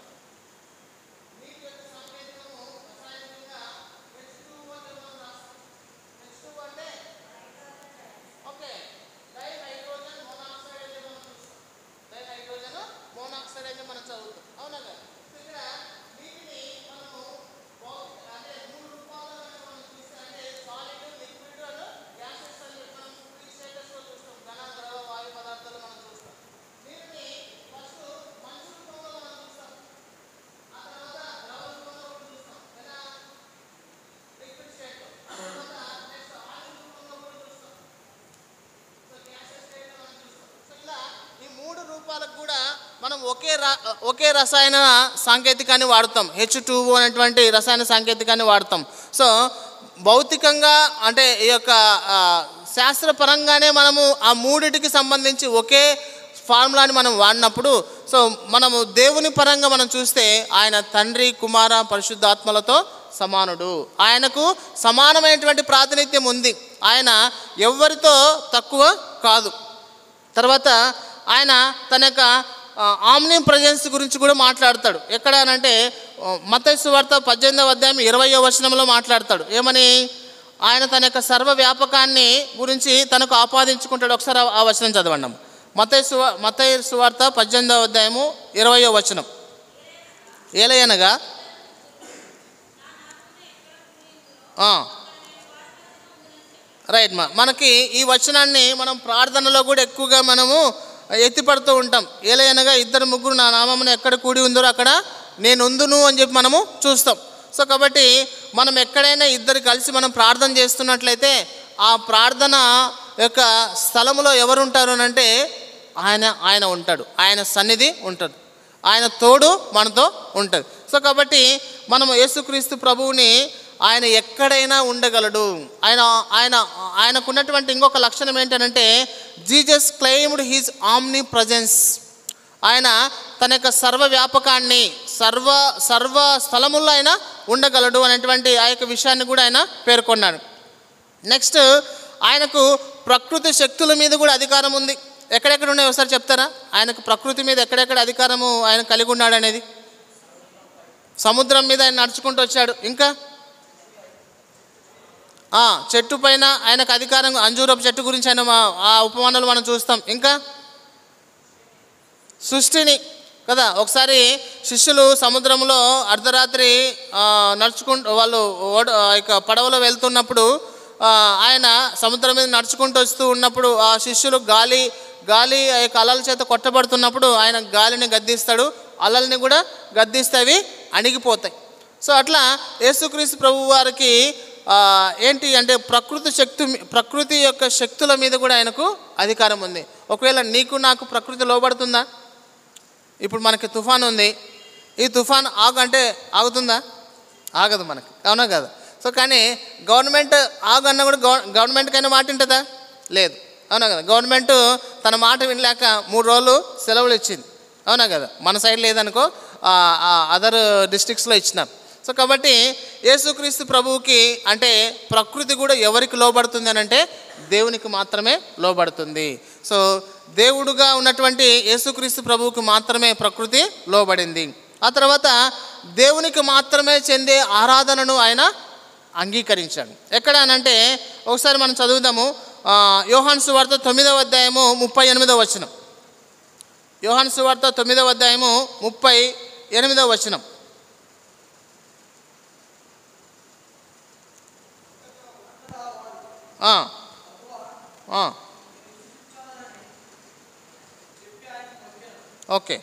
మనం ఒకే రసాయన సాంకేతికాన్ని వాడతాం. H2O అనేటువంటి రసాయన సాంకేతికాన్ని వాడతాం. సో భౌతికంగా అంటే ఈ యొక్క శాస్త్రపరంగానే మనము ఆ మూడిటికి సంబంధించి ఒకే ఫార్ములాని మనం వాడినప్పుడు, సో మనము దేవుని పరంగా మనం చూస్తే ఆయన తండ్రి కుమార పరిశుద్ధాత్మలతో సమానుడు. ఆయనకు సమానమైనటువంటి ప్రాతినిధ్యం ఉంది. ఆయన ఎవరితో తక్కువ కాదు. తర్వాత ఆయన తన యొక్క ఆమ్ని ప్రజెన్స్ గురించి కూడా మాట్లాడతాడు. ఎక్కడ అంటే మత్తయి సువార్త 18వ అధ్యాయం 20వ వచనంలో మాట్లాడతాడు. ఏమని? ఆయన తన యొక్క సర్వ వ్యాపకాన్ని గురించి తనకు ఆపాదించుకుంటాడు. ఒకసారి ఆ వచనం చదవండి. మత్తయి సువార్త 18వ అధ్యాయము 20వ వచనం. ఏలయనగా రైట్ మనకి ఈ వచనాన్ని మనం ప్రార్థనలో కూడా ఎక్కువగా మనము ఎత్తిపడుతూ ఉంటాం. ఏలయనగా 2-3 నా నామమున ఎక్కడ కూడి ఉందో అక్కడ నేను ఉందును అని చెప్పి మనము చూస్తాం. సో కాబట్టి మనం ఎక్కడైనా ఇద్దరు కలిసి మనం ప్రార్థన చేస్తున్నట్లయితే ఆ ప్రార్థన యొక్క స్థలంలో ఎవరు ఉంటారు అని అంటే ఆయన ఉంటాడు. ఆయన సన్నిధి ఉంటుంది. ఆయన తోడు మనతో ఉంటుంది. సో కాబట్టి మనము యేసుక్రీస్తు ప్రభువుని ఆయన ఎక్కడైనా ఉండగలడు. ఆయనకున్నటువంటి ఇంకొక లక్షణం ఏంటంటే Jesus claimed his omni presence. ఆయన తన యొక్క సర్వవ్యాపకాన్ని సర్వ స్థలముల్లో ఆయన ఉండగలడు అనేటువంటి ఆ యొక్క విషయాన్ని కూడా ఆయన పేర్కొన్నాడు. నెక్స్ట్ ఆయనకు ప్రకృతి శక్తుల మీద కూడా అధికారం ఉంది. ఎక్కడెక్కడ ఉన్నాయో ఒకసారి చెప్తారా? ఆయనకు ప్రకృతి మీద ఎక్కడెక్కడ అధికారము ఆయన కలిగి ఉన్నాడు అనేది. సముద్రం మీద ఆయన నడుచుకుంటూ వచ్చాడు. ఇంకా చెట్టు పైన ఆయనకు అధికారం, అంజూరపు చెట్టు గురించి ఆయన ఆ ఉపమానాలు మనం చూస్తాం. ఇంకా సృష్టిని కదా, ఒకసారి శిష్యులు సముద్రంలో అర్ధరాత్రి నడుచుకుంటూ వాళ్ళు ఇక పడవలో వెళ్తున్నప్పుడు ఆయన సముద్రం మీద నడుచుకుంటూ వస్తూ ఉన్నప్పుడు ఆ శిష్యులు గాలి ఆ యొక్క అలల చేత కొట్టబడుతున్నప్పుడు ఆయన గాలిని గద్దిస్తాడు, అలల్ని కూడా గద్దిస్తే అవి అణిగిపోతాయి. సో అట్లా యేసుక్రీస్తు ప్రభు వారికి ఏంటి అంటే ప్రకృతి యొక్క శక్తుల మీద కూడా ఆయనకు అధికారం ఉంది. ఒకవేళ నీకు నాకు ప్రకృతి లోబడుతుందా? ఇప్పుడు మనకి తుఫాన్ ఉంది, ఈ తుఫాన్ అంటే ఆగుతుందా? ఆగదు మనకి, అవునా కదా? సో కానీ గవర్నమెంట్ ఆగన్నా కూడా గవర్నమెంట్కైనా మాట ఉంటుందా? లేదు, అవునా కదా? గవర్నమెంట్ తన మాట వినలేక 3 రోజులు సెలవులు ఇచ్చింది, అవునా కదా? మన సైడ్ లేదనుకో, అదర్ డిస్ట్రిక్ట్స్లో ఇచ్చినాం. సో కాబట్టి యేసుక్రీస్తు ప్రభువుకి అంటే ప్రకృతి కూడా ఎవరికి లోబడుతుంది అని అంటే దేవునికి మాత్రమే లోబడుతుంది. సో దేవుడుగా ఉన్నటువంటి యేసుక్రీస్తు ప్రభువుకి మాత్రమే ప్రకృతి లోబడింది. ఆ తర్వాత దేవునికి మాత్రమే చెందే ఆరాధనను ఆయన అంగీకరించాడు. ఎక్కడ అనంటే ఒకసారి మనం చదువుదాము. యోహాను సువార్త 9వ అధ్యాయము 38వ వచనం. యోహాను సువార్త 9వ అధ్యాయము 38వ వచనం. ఓకే,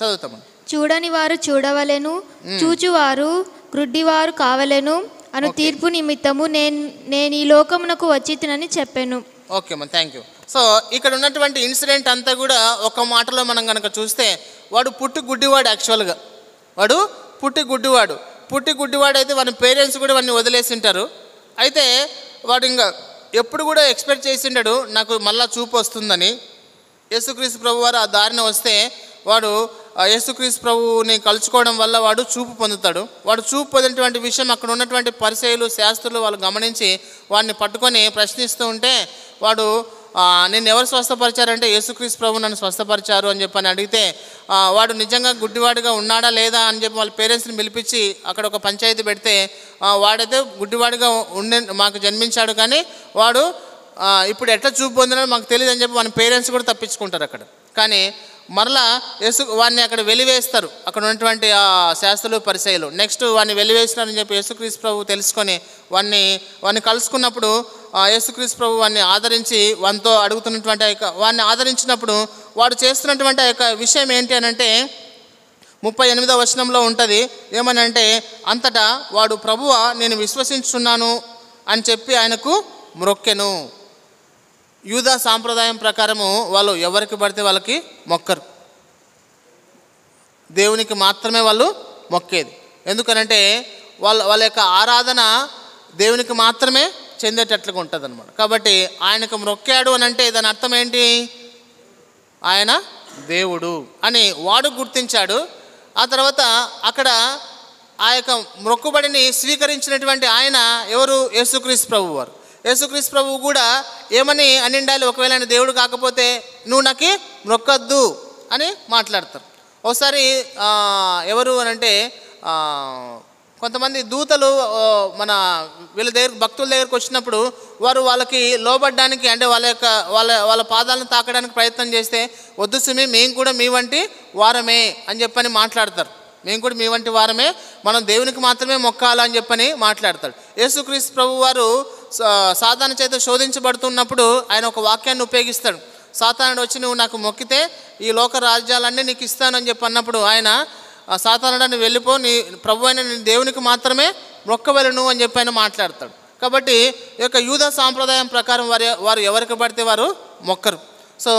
చదువుతాము. చూడని వారు చూడవలెను, చూచువారు గ్రుడ్డివారు కావలెను అను తీర్పు నిమిత్తము నేను ఈ లోకమునకు వచ్చితినని చెప్పాను. ఓకే అమ్మా, థ్యాంక్ యూ. సో ఇక్కడ ఉన్నటువంటి ఇన్సిడెంట్ అంతా కూడా ఒక మాటలో మనం కనుక చూస్తే, వాడు పుట్టి గుడ్డివాడు. యాక్చువల్గా వాడు పుట్టి గుడ్డివాడు అయితే వాడి పేరెంట్స్ కూడా వాడిని వదిలేసి ఉంటారు. అయితే వాడు ఇంకా ఎప్పుడు కూడా ఎక్స్పెక్ట్ చేసిండాడు నాకు మళ్ళా చూపు వస్తుందని. యేసుక్రీస్తు ప్రభు వారు ఆ దారిన వస్తే వాడు యేసుక్రీస్తు ప్రభువుని కలుసుకోవడం వల్ల వాడు చూపు పొందుతాడు. వాడు చూపు పొందినటువంటి విషయం అక్కడ ఉన్నటువంటి పరిసయ్యులు, శాస్త్రులు వాళ్ళు గమనించి వాడిని పట్టుకొని ప్రశ్నిస్తూ ఉంటే, వాడు నిన్ను ఎవరు స్వస్థపరిచారంటే యేసుక్రీస్తు ప్రభు నన్ను స్వస్థపరిచారు అని చెప్పని అడిగితే, వాడు నిజంగా గుడ్డివాడిగా ఉన్నాడా లేదా అని చెప్పి వాళ్ళ పేరెంట్స్ని పిలిపించి అక్కడ ఒక పంచాయతీ పెడితే, వాడైతే గుడ్డివాడిగా మాకు జన్మించాడు, కానీ వాడు ఇప్పుడు ఎట్లా చూపు పొందినాడో మాకు తెలియదు అని చెప్పి మన పేరెంట్స్ కూడా తప్పించుకుంటారు అక్కడ. కానీ మరలా వాడిని అక్కడ వెలివేస్తారు, అక్కడ ఉన్నటువంటి శాస్త్రులు, పరిసయ్యులు. నెక్స్ట్ వాడిని వెలివేసినారని చెప్పి యేసుక్రీస్తు ప్రభు తెలుసుకొని వాడిని కలుసుకున్నప్పుడు యేసుక్రీస్తు ప్రభు వాడిని ఆదరించి వానితో అడుగుతున్నటువంటి వాడిని ఆదరించినప్పుడు వాడు చేస్తున్నటువంటి ఆ యొక్క విషయం ఏంటి అని అంటే 38వ వచనంలో ఉంటుంది. ఏమనంటే, అంతటా వాడు ప్రభువా నేను విశ్వసించున్నాను అని చెప్పి ఆయనకు మ్రొక్కెను. యూదా సాంప్రదాయం ప్రకారము వాళ్ళు ఎవరికి పడితే వాళ్ళకి మొక్కరు, దేవునికి మాత్రమే వాళ్ళు మొక్కేది. ఎందుకనంటే వాళ్ళ యొక్క ఆరాధన దేవునికి మాత్రమే చెందేటట్లుగా ఉంటుంది అనమాట. కాబట్టి ఆయనకు మొక్కాడు అని అంటే దాని అర్థం ఏంటి? ఆయన దేవుడు అని వాడు గుర్తించాడు. ఆ తర్వాత అక్కడ ఆ యొక్క మొక్కుబడిని స్వీకరించినటువంటి ఆయన ఎవరు? యేసుక్రీస్తు ప్రభు వారు. యేసుక్రీస్తు ప్రభువు కూడా ఏమని అనిండాలి, ఒకవేళ ఆయన దేవుడు కాకపోతే నువ్వు నాకు మొక్కద్దు అని మాట్లాడతారు. ఒకసారి ఎవరు అని అంటే కొంతమంది దూతలు మన వీళ్ళ భక్తుల దగ్గరకు వచ్చినప్పుడు వారు వాళ్ళకి లోబడ్డానికి అంటే వాళ్ళ పాదాలను తాకడానికి ప్రయత్నం చేస్తే, వద్దు సుమి మేము కూడా మీ వంటి వారమే అని చెప్పని మాట్లాడతారు. మేము కూడా మీ వంటి వారమే, మనం దేవునికి మాత్రమే మొక్కాలని చెప్పని మాట్లాడతాడు. యేసుక్రీస్తు ప్రభు వారు సాతాను చేత శోధించబడుతున్నప్పుడు ఆయన ఒక వాక్యాన్ని ఉపయోగిస్తాడు. సాతానుడు వచ్చి నువ్వు నాకు మొక్కితే ఈ లోక రాజ్యాలన్నీ నీకు ఇస్తానని చెప్పి అన్నప్పుడు ఆయన సాతానుడని వెళ్ళిపో, నీ ప్రభు అయిన నీ దేవునికి మాత్రమే మొక్కవలెను అని చెప్పి ఆయన మాట్లాడతాడు. కాబట్టి ఈ యొక్క యూదా సాంప్రదాయం ప్రకారం వారు ఎవరికి పడితే వారు మొక్కరు. సో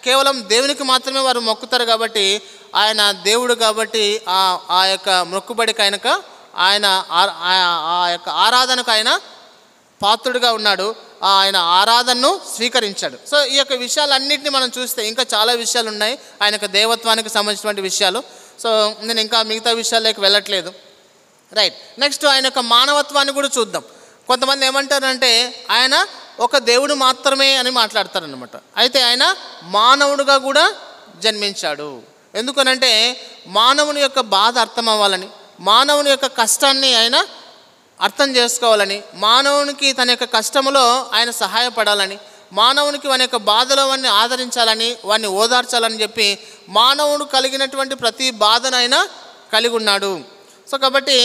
కేవలం దేవునికి మాత్రమే వారు మొక్కుతారు. కాబట్టి ఆయన దేవుడు కాబట్టి ఆ యొక్క మొక్కుబడికి ఆయన ఆ యొక్క ఆరాధనకు ఆయన పాత్రుడిగా ఉన్నాడు. ఆయన ఆరాధనను స్వీకరించాడు. సో ఈ యొక్క విషయాలన్నింటినీ మనం చూస్తే ఇంకా చాలా విషయాలు ఉన్నాయి ఆయన యొక్క దేవత్వానికి సంబంధించినటువంటి విషయాలు. సో నేను ఇంకా మిగతా విషయాల్లోకి వెళ్ళట్లేదు. రైట్, నెక్స్ట్ ఆయన యొక్క మానవత్వాన్ని కూడా చూద్దాం. కొంతమంది ఏమంటారంటే ఆయన ఒక దేవుడు మాత్రమే అని మాట్లాడతారనమాట. అయితే ఆయన మానవుడుగా కూడా జన్మించాడు. ఎందుకనంటే మానవుని యొక్క బాధ అర్థం అవ్వాలని, మానవుని యొక్క కష్టాన్ని ఆయన అర్థం చేసుకోవాలని, మానవునికి తన యొక్క కష్టములో ఆయన సహాయపడాలని, మానవునికి వాని యొక్క బాధలో వాడిని ఆదరించాలని, వాడిని ఓదార్చాలని చెప్పి మానవుడు కలిగినటువంటి ప్రతి బాధను ఆయన కలిగి ఉన్నాడు. సో కాబట్టి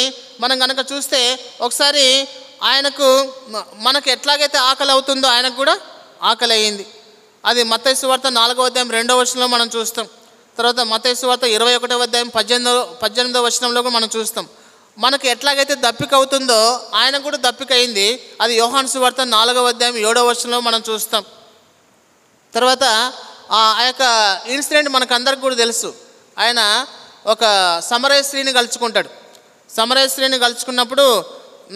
మనం కనుక చూస్తే ఒకసారి మనకు ఎట్లాగైతే ఆకలి అవుతుందో ఆయనకు కూడా ఆకలి అయ్యింది. అది మత్తయి సువార్త 4వ అధ్యాయం 2వ వచనంలో మనం చూస్తాం. తర్వాత మత్తయి సువార్త 21వ అధ్యాయం 18వ వచనంలో కూడా మనం చూస్తాం. మనకు ఎట్లాగైతే దప్పిక అవుతుందో ఆయన కూడా దప్పిక అయింది. అది యోహాను సువార్త 4వ అధ్యాయం 7వ వచనంలో మనం చూస్తాం. తర్వాత ఆ యొక్క ఇన్సిడెంట్ మనకు అందరికి కూడా తెలుసు. ఆయన ఒక సమరయ స్త్రీని కలుసుకుంటాడు. సమరయ స్త్రీని కలుసుకున్నప్పుడు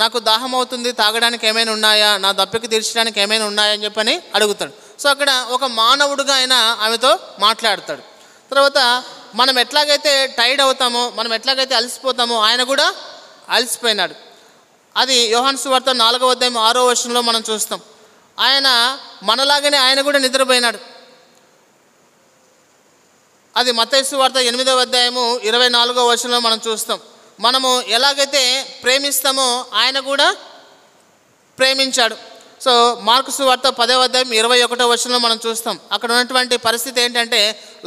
నాకు దాహం అవుతుంది, తాగడానికి ఏమైనా ఉన్నాయా, నా దప్పిక తీర్చడానికి ఏమైనా ఉన్నాయా అని చెప్పని అడుగుతాడు. సో అక్కడ ఒక మానవుడిగా ఆయన ఆమెతో మాట్లాడతాడు. తర్వాత మనం ఎట్లాగైతే టైర్డ్ అవుతామో, మనం ఎట్లాగైతే అలసిపోతామో ఆయన కూడా అలసిపోయినాడు. అది యోహాను సువార్త 4వ అధ్యాయం 6వ వచనంలో మనం చూస్తాం. ఆయన మనలాగానే ఆయన కూడా నిద్రపోయినాడు. అది మత్తయి సువార్త 8వ అధ్యాయము 24వ వచనంలో మనం చూస్తాం. మనము ఎలాగైతే ప్రేమిస్తామో ఆయన కూడా ప్రేమించాడు. సో మార్కు సువార్త 10వ అధ్యాయం 21వ వచనంలో మనం చూస్తాం. అక్కడ ఉన్నటువంటి పరిస్థితి ఏంటంటే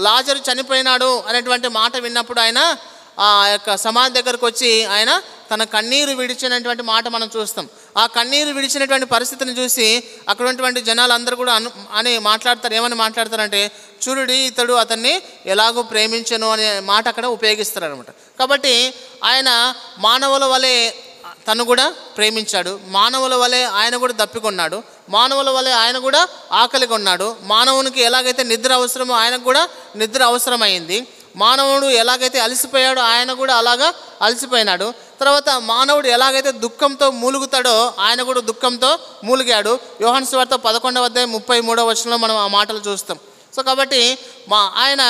లాజరు చనిపోయినాడు అనేటువంటి మాట విన్నప్పుడు ఆయన ఆ యొక్క సమాధి దగ్గరకు వచ్చి ఆయన తన కన్నీరు విడిచినటువంటి మాట మనం చూస్తాం. ఆ కన్నీరు విడిచినటువంటి పరిస్థితిని చూసి అక్కడ ఉన్నటువంటి జనాలు అందరూ కూడా అని మాట్లాడతారు. ఏమని మాట్లాడతారంటే, చూడుడి ఇతడు అతన్ని ఎలాగో ప్రేమించను అనే మాట అక్కడ ఉపయోగిస్తారు అనమాట. కాబట్టి ఆయన మానవుల వలె తను కూడా ప్రేమించాడు. మానవుల వలె ఆయన కూడా దప్పికొన్నాడు. మానవుల వలె ఆయన కూడా ఆకలిగా ఉన్నాడు. మానవునికి ఎలాగైతే నిద్ర అవసరమో ఆయనకు కూడా నిద్ర అవసరమైంది. మానవుడు ఎలాగైతే అలసిపోయాడో ఆయన కూడా అలాగా అలసిపోయినాడు. తర్వాత మానవుడు ఎలాగైతే దుఃఖంతో మూలుగుతాడో ఆయన కూడా దుఃఖంతో మూలిగాడు. యోహాను సువార్త 11వ అధ్యాయం 33వ వచనంలో మనం ఆ మాటలు చూస్తాం. సో కాబట్టి ఆయన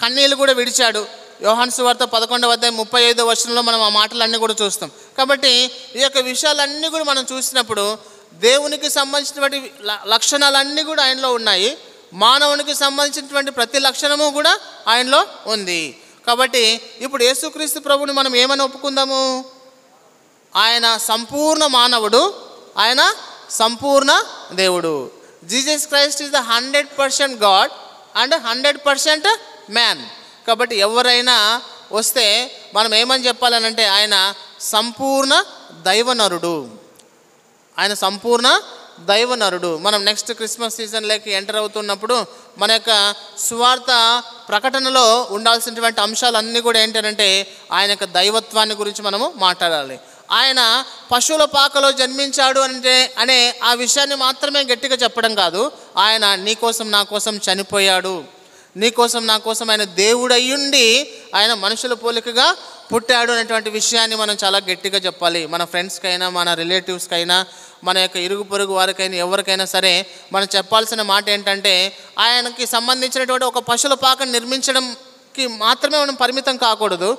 కన్నీళ్ళు కూడా విడిచాడు. యోహాను సువార్త 11వ అధ్యాయం 35వ వచనంలో మనం ఆ మాటలన్నీ కూడా చూస్తాం. కాబట్టి ఈ యొక్క విషయాలన్నీ కూడా మనం చూసినప్పుడు దేవునికి సంబంధించినటువంటి లక్షణాలన్నీ కూడా ఆయనలో ఉన్నాయి. మానవునికి సంబంధించినటువంటి ప్రతి లక్షణము కూడా ఆయనలో ఉంది. కాబట్టి ఇప్పుడు యేసుక్రీస్తు ప్రభుని మనం ఏమని ఒప్పుకుందాము? ఆయన సంపూర్ణ మానవుడు, ఆయన సంపూర్ణ దేవుడు. Jesus Christ is the 100% God and 100% man. కాబట్టి ఎవరైనా వస్తే మనం ఏమని చెప్పాలనంటే ఆయన సంపూర్ణ దైవనరుడు, ఆయన సంపూర్ణ దైవనరుడు. మనం నెక్స్ట్ క్రిస్మస్ సీజన్లోకి ఎంటర్ అవుతున్నప్పుడు మన యొక్క సువార్త ప్రకటనలో ఉండాల్సినటువంటి అంశాలన్నీ కూడా ఏంటంటే ఆయన యొక్క దైవత్వాన్ని గురించి మనము మాట్లాడాలి. ఆయన పశువుల పాకలో జన్మించాడు అనే ఆ విషయాన్ని మాత్రమే గట్టిగా చెప్పడం కాదు, ఆయన నీ కోసం నా కోసం చనిపోయాడు, నీ కోసం నా కోసం ఆయన దేవుడయ్యుండి ఆయన మనుషుల పోలికగా పుట్టాడు అనేటువంటి విషయాన్ని మనం చాలా గట్టిగా చెప్పాలి. మన ఫ్రెండ్స్కైనా, మన రిలేటివ్స్కైనా, మన యొక్క ఇరుగు పొరుగు వారికైనా, ఎవరికైనా సరే మనం చెప్పాల్సిన మాట ఏంటంటే ఆయనకి సంబంధించినటువంటి ఒక పశువుల పాకను నిర్మించడంకి మాత్రమే మనం పరిమితం కాకూడదు.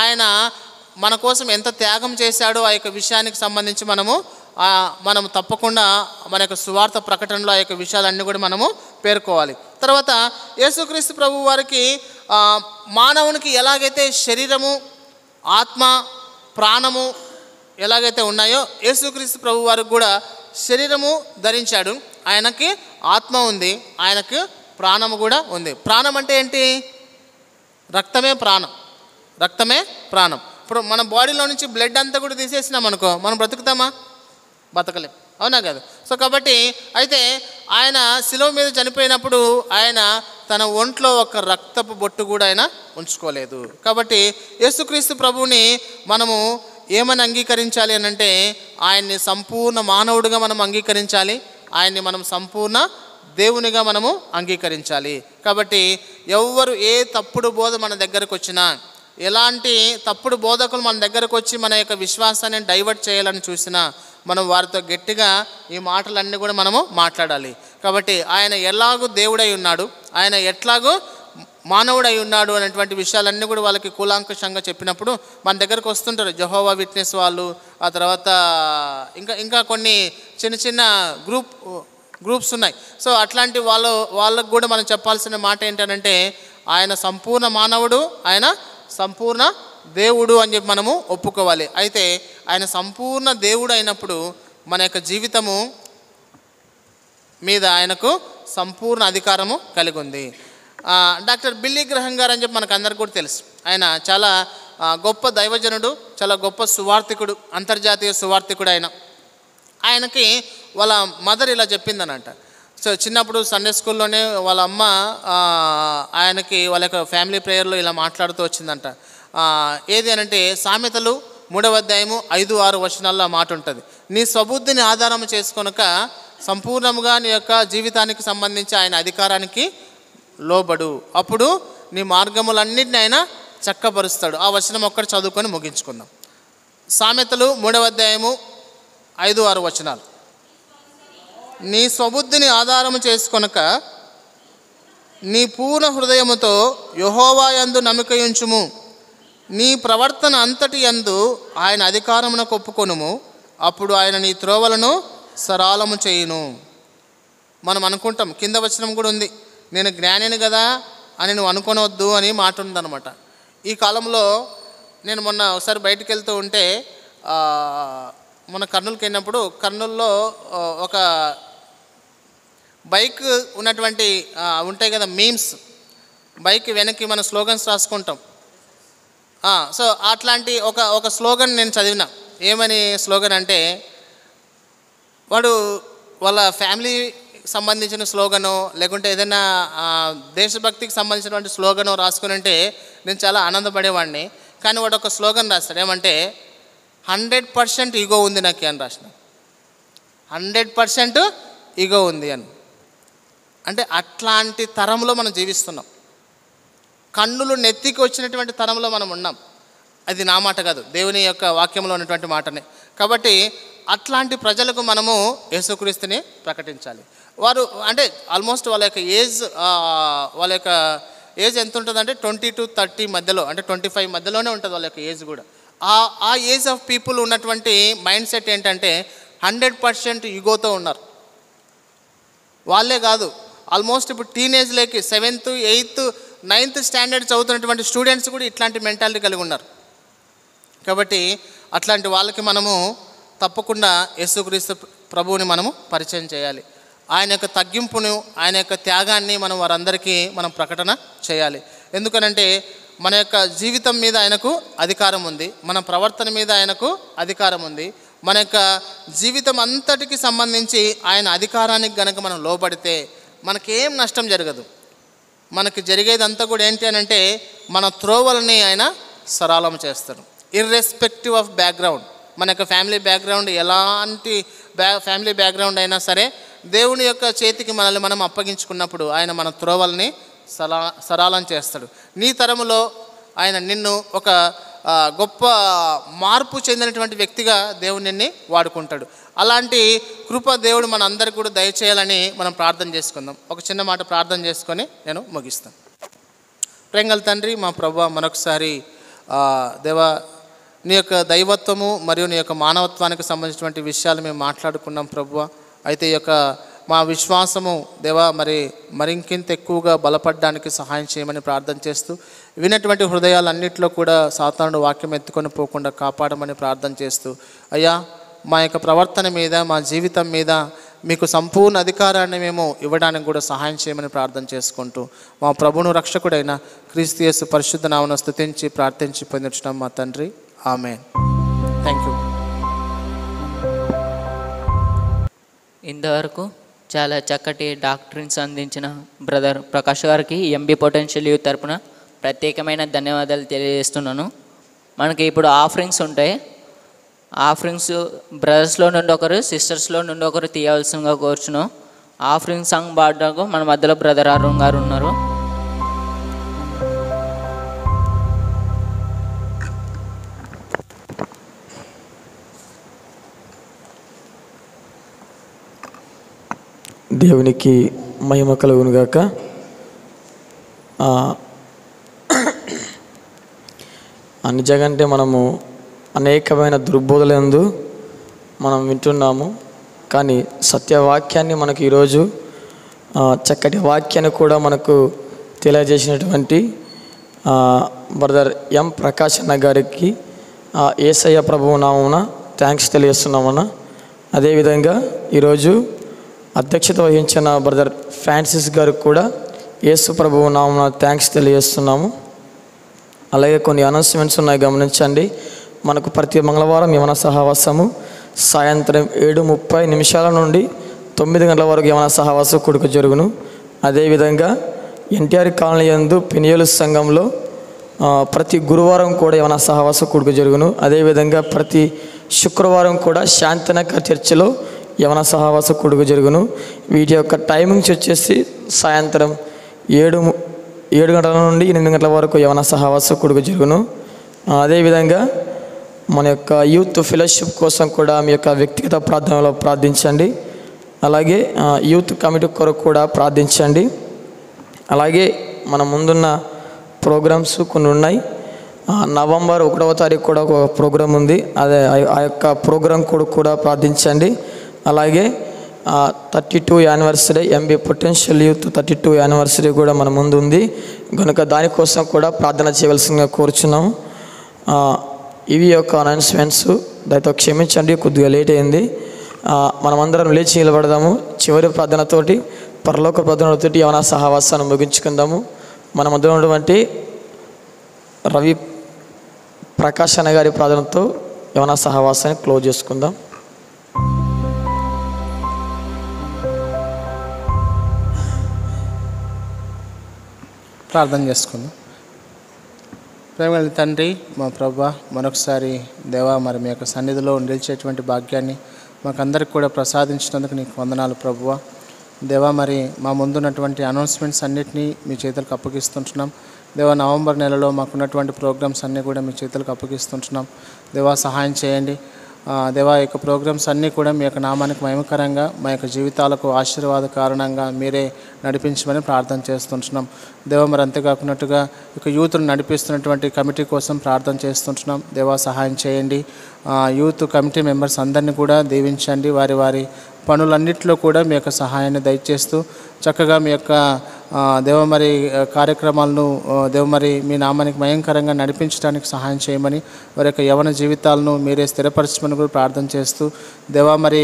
ఆయన మన కోసం ఎంత త్యాగం చేశాడో ఆ యొక్క విషయానికి సంబంధించి మనం తప్పకుండా మన యొక్క సువార్త ప్రకటనలో ఆ యొక్క విషయాలన్నీ కూడా మనము పేర్కోవాలి. తర్వాత యేసుక్రీస్తు ప్రభు వారికి మానవునికి ఎలాగైతే శరీరము, ఆత్మ, ప్రాణము ఎలాగైతే ఉన్నాయో యేసుక్రీస్తు ప్రభు వారికి కూడా శరీరము ధరించాడు. ఆయనకి ఆత్మ ఉంది, ఆయనకు ప్రాణము కూడా ఉంది. ప్రాణం అంటే ఏంటి? రక్తమే ప్రాణం, రక్తమే ప్రాణం. ఇప్పుడు మన బాడీలో నుంచి బ్లడ్ అంతా కూడా తీసేసినాం అనుకో, మనం బ్రతుకుతామా? బతకలేం, అవునా కదా? సో కాబట్టి అయితే ఆయన శిలువ మీద చనిపోయినప్పుడు ఆయన తన ఒంట్లో ఒక రక్తపు బొట్టు కూడా ఆయన ఉంచుకోలేదు. కాబట్టి యేసుక్రీస్తు ప్రభువుని మనము ఏమని అంగీకరించాలి అని అంటే ఆయన్ని సంపూర్ణ మానవుడిగా మనం అంగీకరించాలి, ఆయన్ని మనం సంపూర్ణ దేవునిగా మనము అంగీకరించాలి. కాబట్టి ఎవరు ఏ తప్పుడు బోధ మన దగ్గరకు వచ్చినా, ఎలాంటి తప్పుడు బోధకులు మన దగ్గరకు వచ్చి మన యొక్క విశ్వాసాన్ని డైవర్ట్ చేయాలని చూసినా మనం వారితో గట్టిగా ఈ మాటలన్నీ కూడా మనము మాట్లాడాలి. కాబట్టి ఆయన ఎలాగూ దేవుడై ఉన్నాడు, ఆయన ఎట్లాగూ మానవుడై ఉన్నాడు అనేటువంటి విషయాలన్నీ కూడా వాళ్ళకి కూలాంకుషంగా చెప్పినప్పుడు మన దగ్గరకు వస్తుంటారు జెహోవా విట్నెస్ వాళ్ళు, ఆ తర్వాత ఇంకా కొన్ని చిన్న చిన్న గ్రూప్స్ ఉన్నాయి. సో అట్లాంటి వాళ్ళకు కూడా మనం చెప్పాల్సిన మాట ఏంటంటే ఆయన సంపూర్ణ మానవుడు, ఆయన సంపూర్ణ దేవుడు అని చెప్పి మనము ఒప్పుకోవాలి. అయితే ఆయన సంపూర్ణ దేవుడు అయినప్పుడు మన యొక్క జీవితము మీద ఆయనకు సంపూర్ణ అధికారము కలిగి ఉంది. డాక్టర్ బిల్లీ గ్రహం గారు అని చెప్పి మనకు అందరికి కూడా తెలుసు. ఆయన చాలా గొప్ప దైవజనుడు, చాలా గొప్ప సువార్థికుడు, అంతర్జాతీయ సువార్థికుడు. ఆయనకి వాళ్ళ మదర్ ఇలా చెప్పిందనంట, సో చిన్నప్పుడు సండే స్కూల్లోనే వాళ్ళ అమ్మ ఆయనకి వాళ్ళ యొక్క ఫ్యామిలీ ప్రేయర్లో ఇలా మాట్లాడుతూ వచ్చిందంట. ఏది అనంటే సామెతలు 3వ అధ్యాయము 5-6 వచనాల్లో మాట ఉంటుంది. నీ స్వబుద్ధిని ఆధారం చేసుకొనక సంపూర్ణంగా నీ యొక్క జీవితానికి సంబంధించి ఆయన అధికారానికి లోబడు, అప్పుడు నీ మార్గములన్నింటినీ ఆయన చక్కపరుస్తాడు. ఆ వచనం ఒక్కటి చదువుకొని ముగించుకుందాం. సామెతలు 3వ అధ్యాయము 5-6 వచనాలు. నీ స్వబుద్ధిని ఆధారము చేసుకొనక నీ పూర్ణ హృదయముతో యెహోవా యందు నమ్మికయుంచుము, నీ ప్రవర్తన అంతటి యందు ఆయన అధికారమునకు ఒప్పుకొనుము, అప్పుడు ఆయన నీ త్రోవలను సరళము చేయును. మనం అనుకుంటాం, కింద వచనం కూడా ఉంది, నేను జ్ఞానిని కదా అని నువ్వు అనుకోనవద్దు అని మాట ఉందన్నమాట. ఈ కాలంలో నేను మొన్న ఒకసారి బయటికి వెళ్తూ ఉంటే మొన్న కర్నూలుకి వెళ్ళినప్పుడు కర్నూలులో ఒక బైక్ ఉన్నటువంటి ఉంటాయి కదా మీమ్స్, బైక్ వెనక్కి మన స్లోగన్స్ రాసుకుంటాం. సో అట్లాంటి ఒక స్లోగన్ నేను చదివిన. ఏమని స్లోగన్ అంటే, వాళ్ళ ఫ్యామిలీ సంబంధించిన స్లోగనో లేకుంటే ఏదైనా దేశభక్తికి సంబంధించినటువంటి స్లోగనో రాసుకుని ఉంటే నేను చాలా ఆనందపడేవాడిని. కానీ వాడు ఒక స్లోగన్ రాస్తాడు, ఏమంటే 100% ఈగో ఉంది నాకు అని రాసిన. 100% ఈగో ఉంది అని. అంటే అట్లాంటి తరంలో మనం జీవిస్తున్నాం. కన్నులు నెత్తికి వచ్చినటువంటి తరంలో మనం ఉన్నాం. అది నా మాట కాదు, దేవుని యొక్క వాక్యంలో ఉన్నటువంటి మాటనే. కాబట్టి అట్లాంటి ప్రజలకు మనము యేసుక్రీస్తుని ప్రకటించాలి. వారు అంటే ఆల్మోస్ట్ వాళ్ళ యొక్క ఏజ్ ఎంత ఉంటుందంటే 20 to 30 మధ్యలో, అంటే 25 మధ్యలోనే ఉంటుంది వాళ్ళ యొక్క ఏజ్ కూడా. ఆ ఏజ్ ఆఫ్ పీపుల్ ఉన్నటువంటి మైండ్ సెట్ ఏంటంటే 100% ఈగోతో ఉన్నారు. వాళ్ళే కాదు, ఆల్మోస్ట్ ఇప్పుడు టీనేజ్లోకి 7th, 8th, 9th స్టాండర్డ్ చదువుతున్నటువంటి స్టూడెంట్స్ కూడా ఇట్లాంటి మెంటాలిటీ కలిగి ఉన్నారు. కాబట్టి అట్లాంటి వాళ్ళకి మనము తప్పకుండా యేసుక్రీస్తు ప్రభువుని మనము పరిచయం చేయాలి. ఆయన యొక్క తగ్గింపును, ఆయన యొక్క త్యాగాన్ని మనం వారందరికీ మనం ప్రకటన చేయాలి. ఎందుకనంటే మన యొక్క జీవితం మీద ఆయనకు అధికారం ఉంది, మన ప్రవర్తన మీద ఆయనకు అధికారం ఉంది. మన యొక్క జీవితం అంతటికి సంబంధించి ఆయన అధికారానికి గనక మనం లోబడితే మనకేం నష్టం జరగదు. మనకి జరిగేదంతా కూడా ఏంటి అని అంటే మన త్రోవలని ఆయన సరళం చేస్తాడు. ఇర్రెస్పెక్టివ్ ఆఫ్ బ్యాక్గ్రౌండ్, మన యొక్క ఫ్యామిలీ బ్యాక్గ్రౌండ్ ఎలాంటి ఫ్యామిలీ బ్యాక్గ్రౌండ్ అయినా సరే దేవుని యొక్క చేతికి మనల్ని మనం అప్పగించుకున్నప్పుడు ఆయన మన త్రోవల్ని సరళం చేస్తాడు. నీ తరములో ఆయన నిన్ను ఒక గొప్ప మార్పు చెందినటువంటి వ్యక్తిగా దేవుడు నిన్ను వాడుకుంటాడు. అలాంటి కృప దేవుడు మన అందరికీ కూడా దయచేయాలని మనం ప్రార్థన చేసుకుందాం. ఒక చిన్న మాట ప్రార్థన చేసుకొని నేను ముగిస్తాను. ప్రేంగల తండ్రి, మా ప్రభువా, మరొకసారి దేవా నీ యొక్క దైవత్వము మరియు నీ యొక్క మానవత్వానికి సంబంధించినటువంటి విషయాలు మేము మాట్లాడుకున్నాం ప్రభువా. అయితే ఈ యొక్క మా విశ్వాసము దేవా మరింకింత ఎక్కువగా బలపడడానికి సహాయం చేయమని ప్రార్థన చేస్తూ, విన్నటువంటి హృదయాలన్నింటిలో కూడా సాతానుడు వాక్యం ఎత్తుకొని పోకుండా కాపాడమని ప్రార్థన చేస్తూ, అయ్యా మా యొక్క ప్రవర్తన మీద, మా జీవితం మీద మీకు సంపూర్ణ అధికారాన్ని మేము ఇవ్వడానికి కూడా సహాయం చేయమని ప్రార్థన చేసుకుంటూ, మా ప్రభువును రక్షకుడైన క్రీస్తు యేసు పరిశుద్ధ నామమున స్తుతించి ప్రార్థించి పొందుచున్నాం మా తండ్రి, ఆమేన్. Thank you. ఇంతవరకు చాలా చక్కటి డాక్టరీన్స్ అందించిన బ్రదర్ ప్రకాష్ గారికి ఎంబీ పొటెన్షియల్ యూత్ తరపున ప్రత్యేకమైన ధన్యవాదాలు తెలియజేస్తున్నాను. మనకి ఇప్పుడు ఆఫరింగ్స్ ఉంటాయి. ఆఫరింగ్స్ బ్రదర్స్లో నుండి ఒకరు, సిస్టర్స్లో నుండి ఒకరు తీయవలసిందిగా కోరుచున్నాం. ఆఫరింగ్ సాంగ్ పాడడానికి మన మధ్యలో బ్రదర్ అరుణ్ గారు ఉన్నారు. దేవునికి మహిమ కలుగును గాక. నిజంగా మనము అనేకమైన దుర్బోధలందు మనం వింటున్నాము. కానీ సత్యవాక్యాన్ని మనకు ఈరోజు చక్కటి వాక్యాన్ని కూడా మనకు తెలియజేసినటువంటి బ్రదర్ ఎం ప్రకాష్ అన్న గారికి యేసయ్య ప్రభువు నామమున థ్యాంక్స్ తెలియజేస్తున్నామన్న. అదేవిధంగా ఈరోజు అధ్యక్షత వహించిన బ్రదర్ ఫ్రాన్సిస్ గారికి కూడా యేసు ప్రభువు నామమున థ్యాంక్స్ తెలియజేస్తున్నాము. అలాగే కొన్ని అనౌన్స్మెంట్స్ ఉన్నాయి, గమనించండి. మనకు ప్రతి మంగళవారం యవన సహవాసము సాయంత్రం 7:30 నుండి 9 గంటల వరకు యవన సహవాస కూడిక జరుగును. అదేవిధంగా ఎన్టీఆర్ కాలనీ యందు పెనియలు సంఘంలో ప్రతి గురువారం కూడా యవన సహవాస కూడిక జరుగును. అదేవిధంగా ప్రతి శుక్రవారం కూడా శాంతినగర్ చర్చిలో యవన సహవాస కూడిక జరుగును. వీటి యొక్క టైమింగ్స్ వచ్చేసి సాయంత్రం 7 గంటల నుండి 8 గంటల వరకు యవన సహవాస కూడిక జరుగును. అదేవిధంగా మన యొక్క యూత్ ఫెలోషిప్ కోసం కూడా మీ యొక్క వ్యక్తిగత ప్రార్థనలో ప్రార్థించండి. అలాగే యూత్ కమిటీ కొరకు కూడా ప్రార్థించండి. అలాగే మన ముందున్న ప్రోగ్రామ్స్ కొన్ని ఉన్నాయి. నవంబర్ 1వ తారీఖు కూడా ఒక ప్రోగ్రాం ఉంది. అదే ఆ యొక్క ప్రోగ్రాం కూడా ప్రార్థించండి. అలాగే 32 anniversary MB potential youth 32 anniversary కూడా మన ముందు ఉంది కనుక దానికోసం కూడా ప్రార్థన చేయవలసిందిగా కోరుచున్నాము. ఇవి యొక్క అనౌన్స్మెంట్స్. దయతో క్షమించండి, కొద్దిగా లేట్ అయింది. మనమందరం లేచి నిలబడదాము. చివరి ప్రార్థనతోటి, పరలోక ప్రార్థనతోటి యవన సహవాసాన్ని ముగించుకుందాము. మన మధ్య ఉన్నటువంటి రవి ప్రకాష్ అన్న గారి ప్రార్థనతో యవన సహవాసాన్ని క్లోజ్ చేసుకుందాం. ప్రార్థన చేసుకుందాం. ప్రేమగల తండ్రి, మా ప్రభువా, మరొకసారి దేవా మరి మీ యొక్క సన్నిధిలో నిలిచేటువంటి భాగ్యాన్ని మాకందరికి కూడా ప్రసాదించినందుకు నీకు వందనాలు ప్రభువా. దేవా మరి మా ముందున్నటువంటి అనౌన్స్మెంట్స్ అన్నిటినీ మీ చేతులకు అప్పగిస్తుంటున్నాం. దేవా నవంబర్ నెలలో మాకున్నటువంటి ప్రోగ్రామ్స్ అన్నీ కూడా మీ చేతులకు అప్పగిస్తుంటున్నాం. దేవా సహాయం చేయండి. దేవా యొక్క ప్రోగ్రామ్స్ అన్నీ కూడా మీ యొక్క నామానికి మహిమకరంగా, మా యొక్క జీవితాలకు ఆశీర్వాద కారణంగా మీరే నడిపించమని ప్రార్థన చేస్తుంటున్నాం. దేవా మరి అంతేకాకున్నట్టుగా ఇక యూత్ను నడిపిస్తున్నటువంటి కమిటీ కోసం ప్రార్థన చేస్తుంటున్నాం. దేవా సహాయం చేయండి. యూత్ కమిటీ మెంబర్స్ అందరినీ కూడా దీవించండి. వారి వారి పనులన్నింటిలో కూడా మీ యొక్క సహాయాన్ని దయచేస్తూ చక్కగా మీ యొక్క దేవమరి కార్యక్రమాలను దేవమరి మీ నామానికి భయంకరంగా నడిపించడానికి సహాయం చేయమని, వారి యొక్క యవన జీవితాలను మీరే స్థిరపరచమని కూడా ప్రార్థన చేస్తూ, దేవా మరి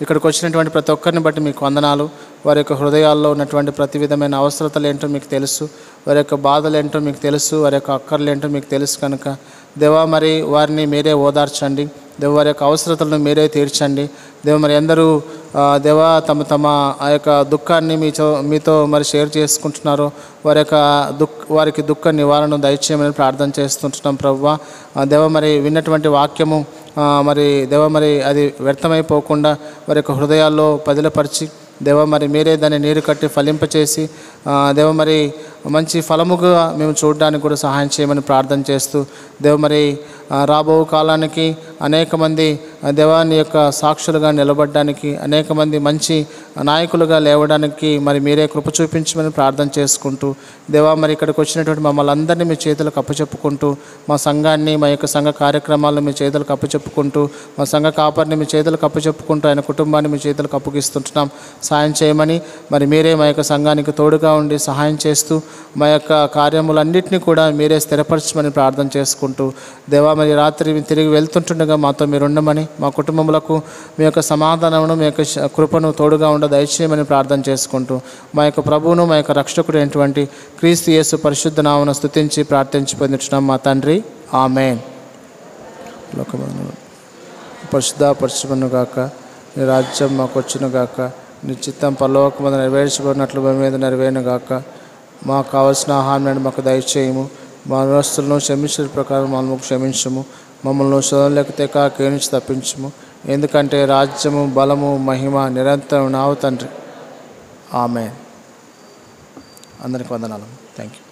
ఇక్కడికి వచ్చినటువంటి ప్రతి ఒక్కరిని బట్టి మీకు వందనాలు. వారి యొక్క హృదయాల్లో ఉన్నటువంటి ప్రతి విధమైన అవసరతలు ఏంటో మీకు తెలుసు, వారి యొక్క బాధలు ఏంటో మీకు తెలుసు, వారి యొక్క అక్కర్లు ఏంటో మీకు తెలుసు కనుక దేవా మరి వారిని మీరే ఓదార్చండి. దేవ వారి యొక్క అవసరతలను మీరే తీర్చండి. దేవ మరి అందరూ దేవా తమ ఆ యొక్క దుఃఖాన్ని మీతో మరి షేర్ చేసుకుంటున్నారో వారికి దుఃఖ నివారణ దయచేయమని ప్రార్థన చేస్తుంటున్నాం ప్రభువా. దేవ మరి విన్నటువంటి వాక్యము మరి దేవ మరి అది వ్యర్థమైపోకుండా వారి యొక్క హృదయాల్లో పదిలపరిచి దేవ మరి మీరే దాన్ని నీరు కట్టి ఫలింపచేసి దేవ మరి మంచి ఫలముగా మేము చూడడానికి కూడా సహాయం చేయమని ప్రార్థన చేస్తూ, దేవ మరి రాబో కాలానికి అనేక మంది దేవాన్ని యొక్క సాక్షులుగా నిలబడడానికి, అనేక మంది మంచి నాయకులుగా లేవడానికి మరి మీరే కృప చూపించమని ప్రార్థన చేసుకుంటూ, దేవా మరి ఇక్కడికి వచ్చినటువంటి మమ్మల్ని అందరినీ మీ చేతులకు అప్పచెప్పుకుంటూ, మా సంఘాన్ని మా యొక్క సంఘ కార్యక్రమాలను మీ చేతులకు అప్పచెప్పుకుంటూ, మా సంఘ కాపరిని మీ చేతులకు అప్పచెప్పుకుంటూ, ఆయన కుటుంబాన్ని మీ చేతులకు అప్పగిస్తుంటున్నాం. సాయం చేయమని మరి మీరే మా యొక్క సంఘానికి తోడుగా ఉండి సహాయం చేస్తూ మా యొక్క కార్యములన్నింటినీ కూడా మీరే స్థిరపరచమని ప్రార్థన చేసుకుంటూ, దేవా మరి రాత్రి తిరిగి వెళ్తుంటుండగా మాతో మీరు ఉండమని, మా కుటుంబములకు మీ యొక్క సమాధానమును మీ యొక్క కృపను తోడుగా ఉండ దయచేయమని ప్రార్థన చేసుకుంటూ, మా యొక్క ప్రభువును మా యొక్క రక్షకుడు అయినటువంటి క్రీస్తు యేసు పరిశుద్ధ నామమును స్తుతించి ప్రార్థించి పొందుతున్నాం మా తండ్రి, ఆమేన్. పరిశుద్ధపరచును గాక, నీ రాజ్యం మాకు వచ్చును గాక, నీ చిత్తం పరలోకమందు నెరవేర్చబడినట్లు భూమి మీద నెరవేరును గాక. మాకు కావలసిన ఆహారాన్ని మాకు దయచేయము, మా రుణస్తులను క్షమించిన ప్రకారం మమ్మల్ని క్షమించము, మమ్మల్ని శోధనలేకపోతే కీడు నుంచి తప్పించము, ఎందుకంటే రాజ్యము బలము మహిమ నిరంతరం నావు తండ్రి, ఆమేన్. అందరికి వందనాలు. Thank you.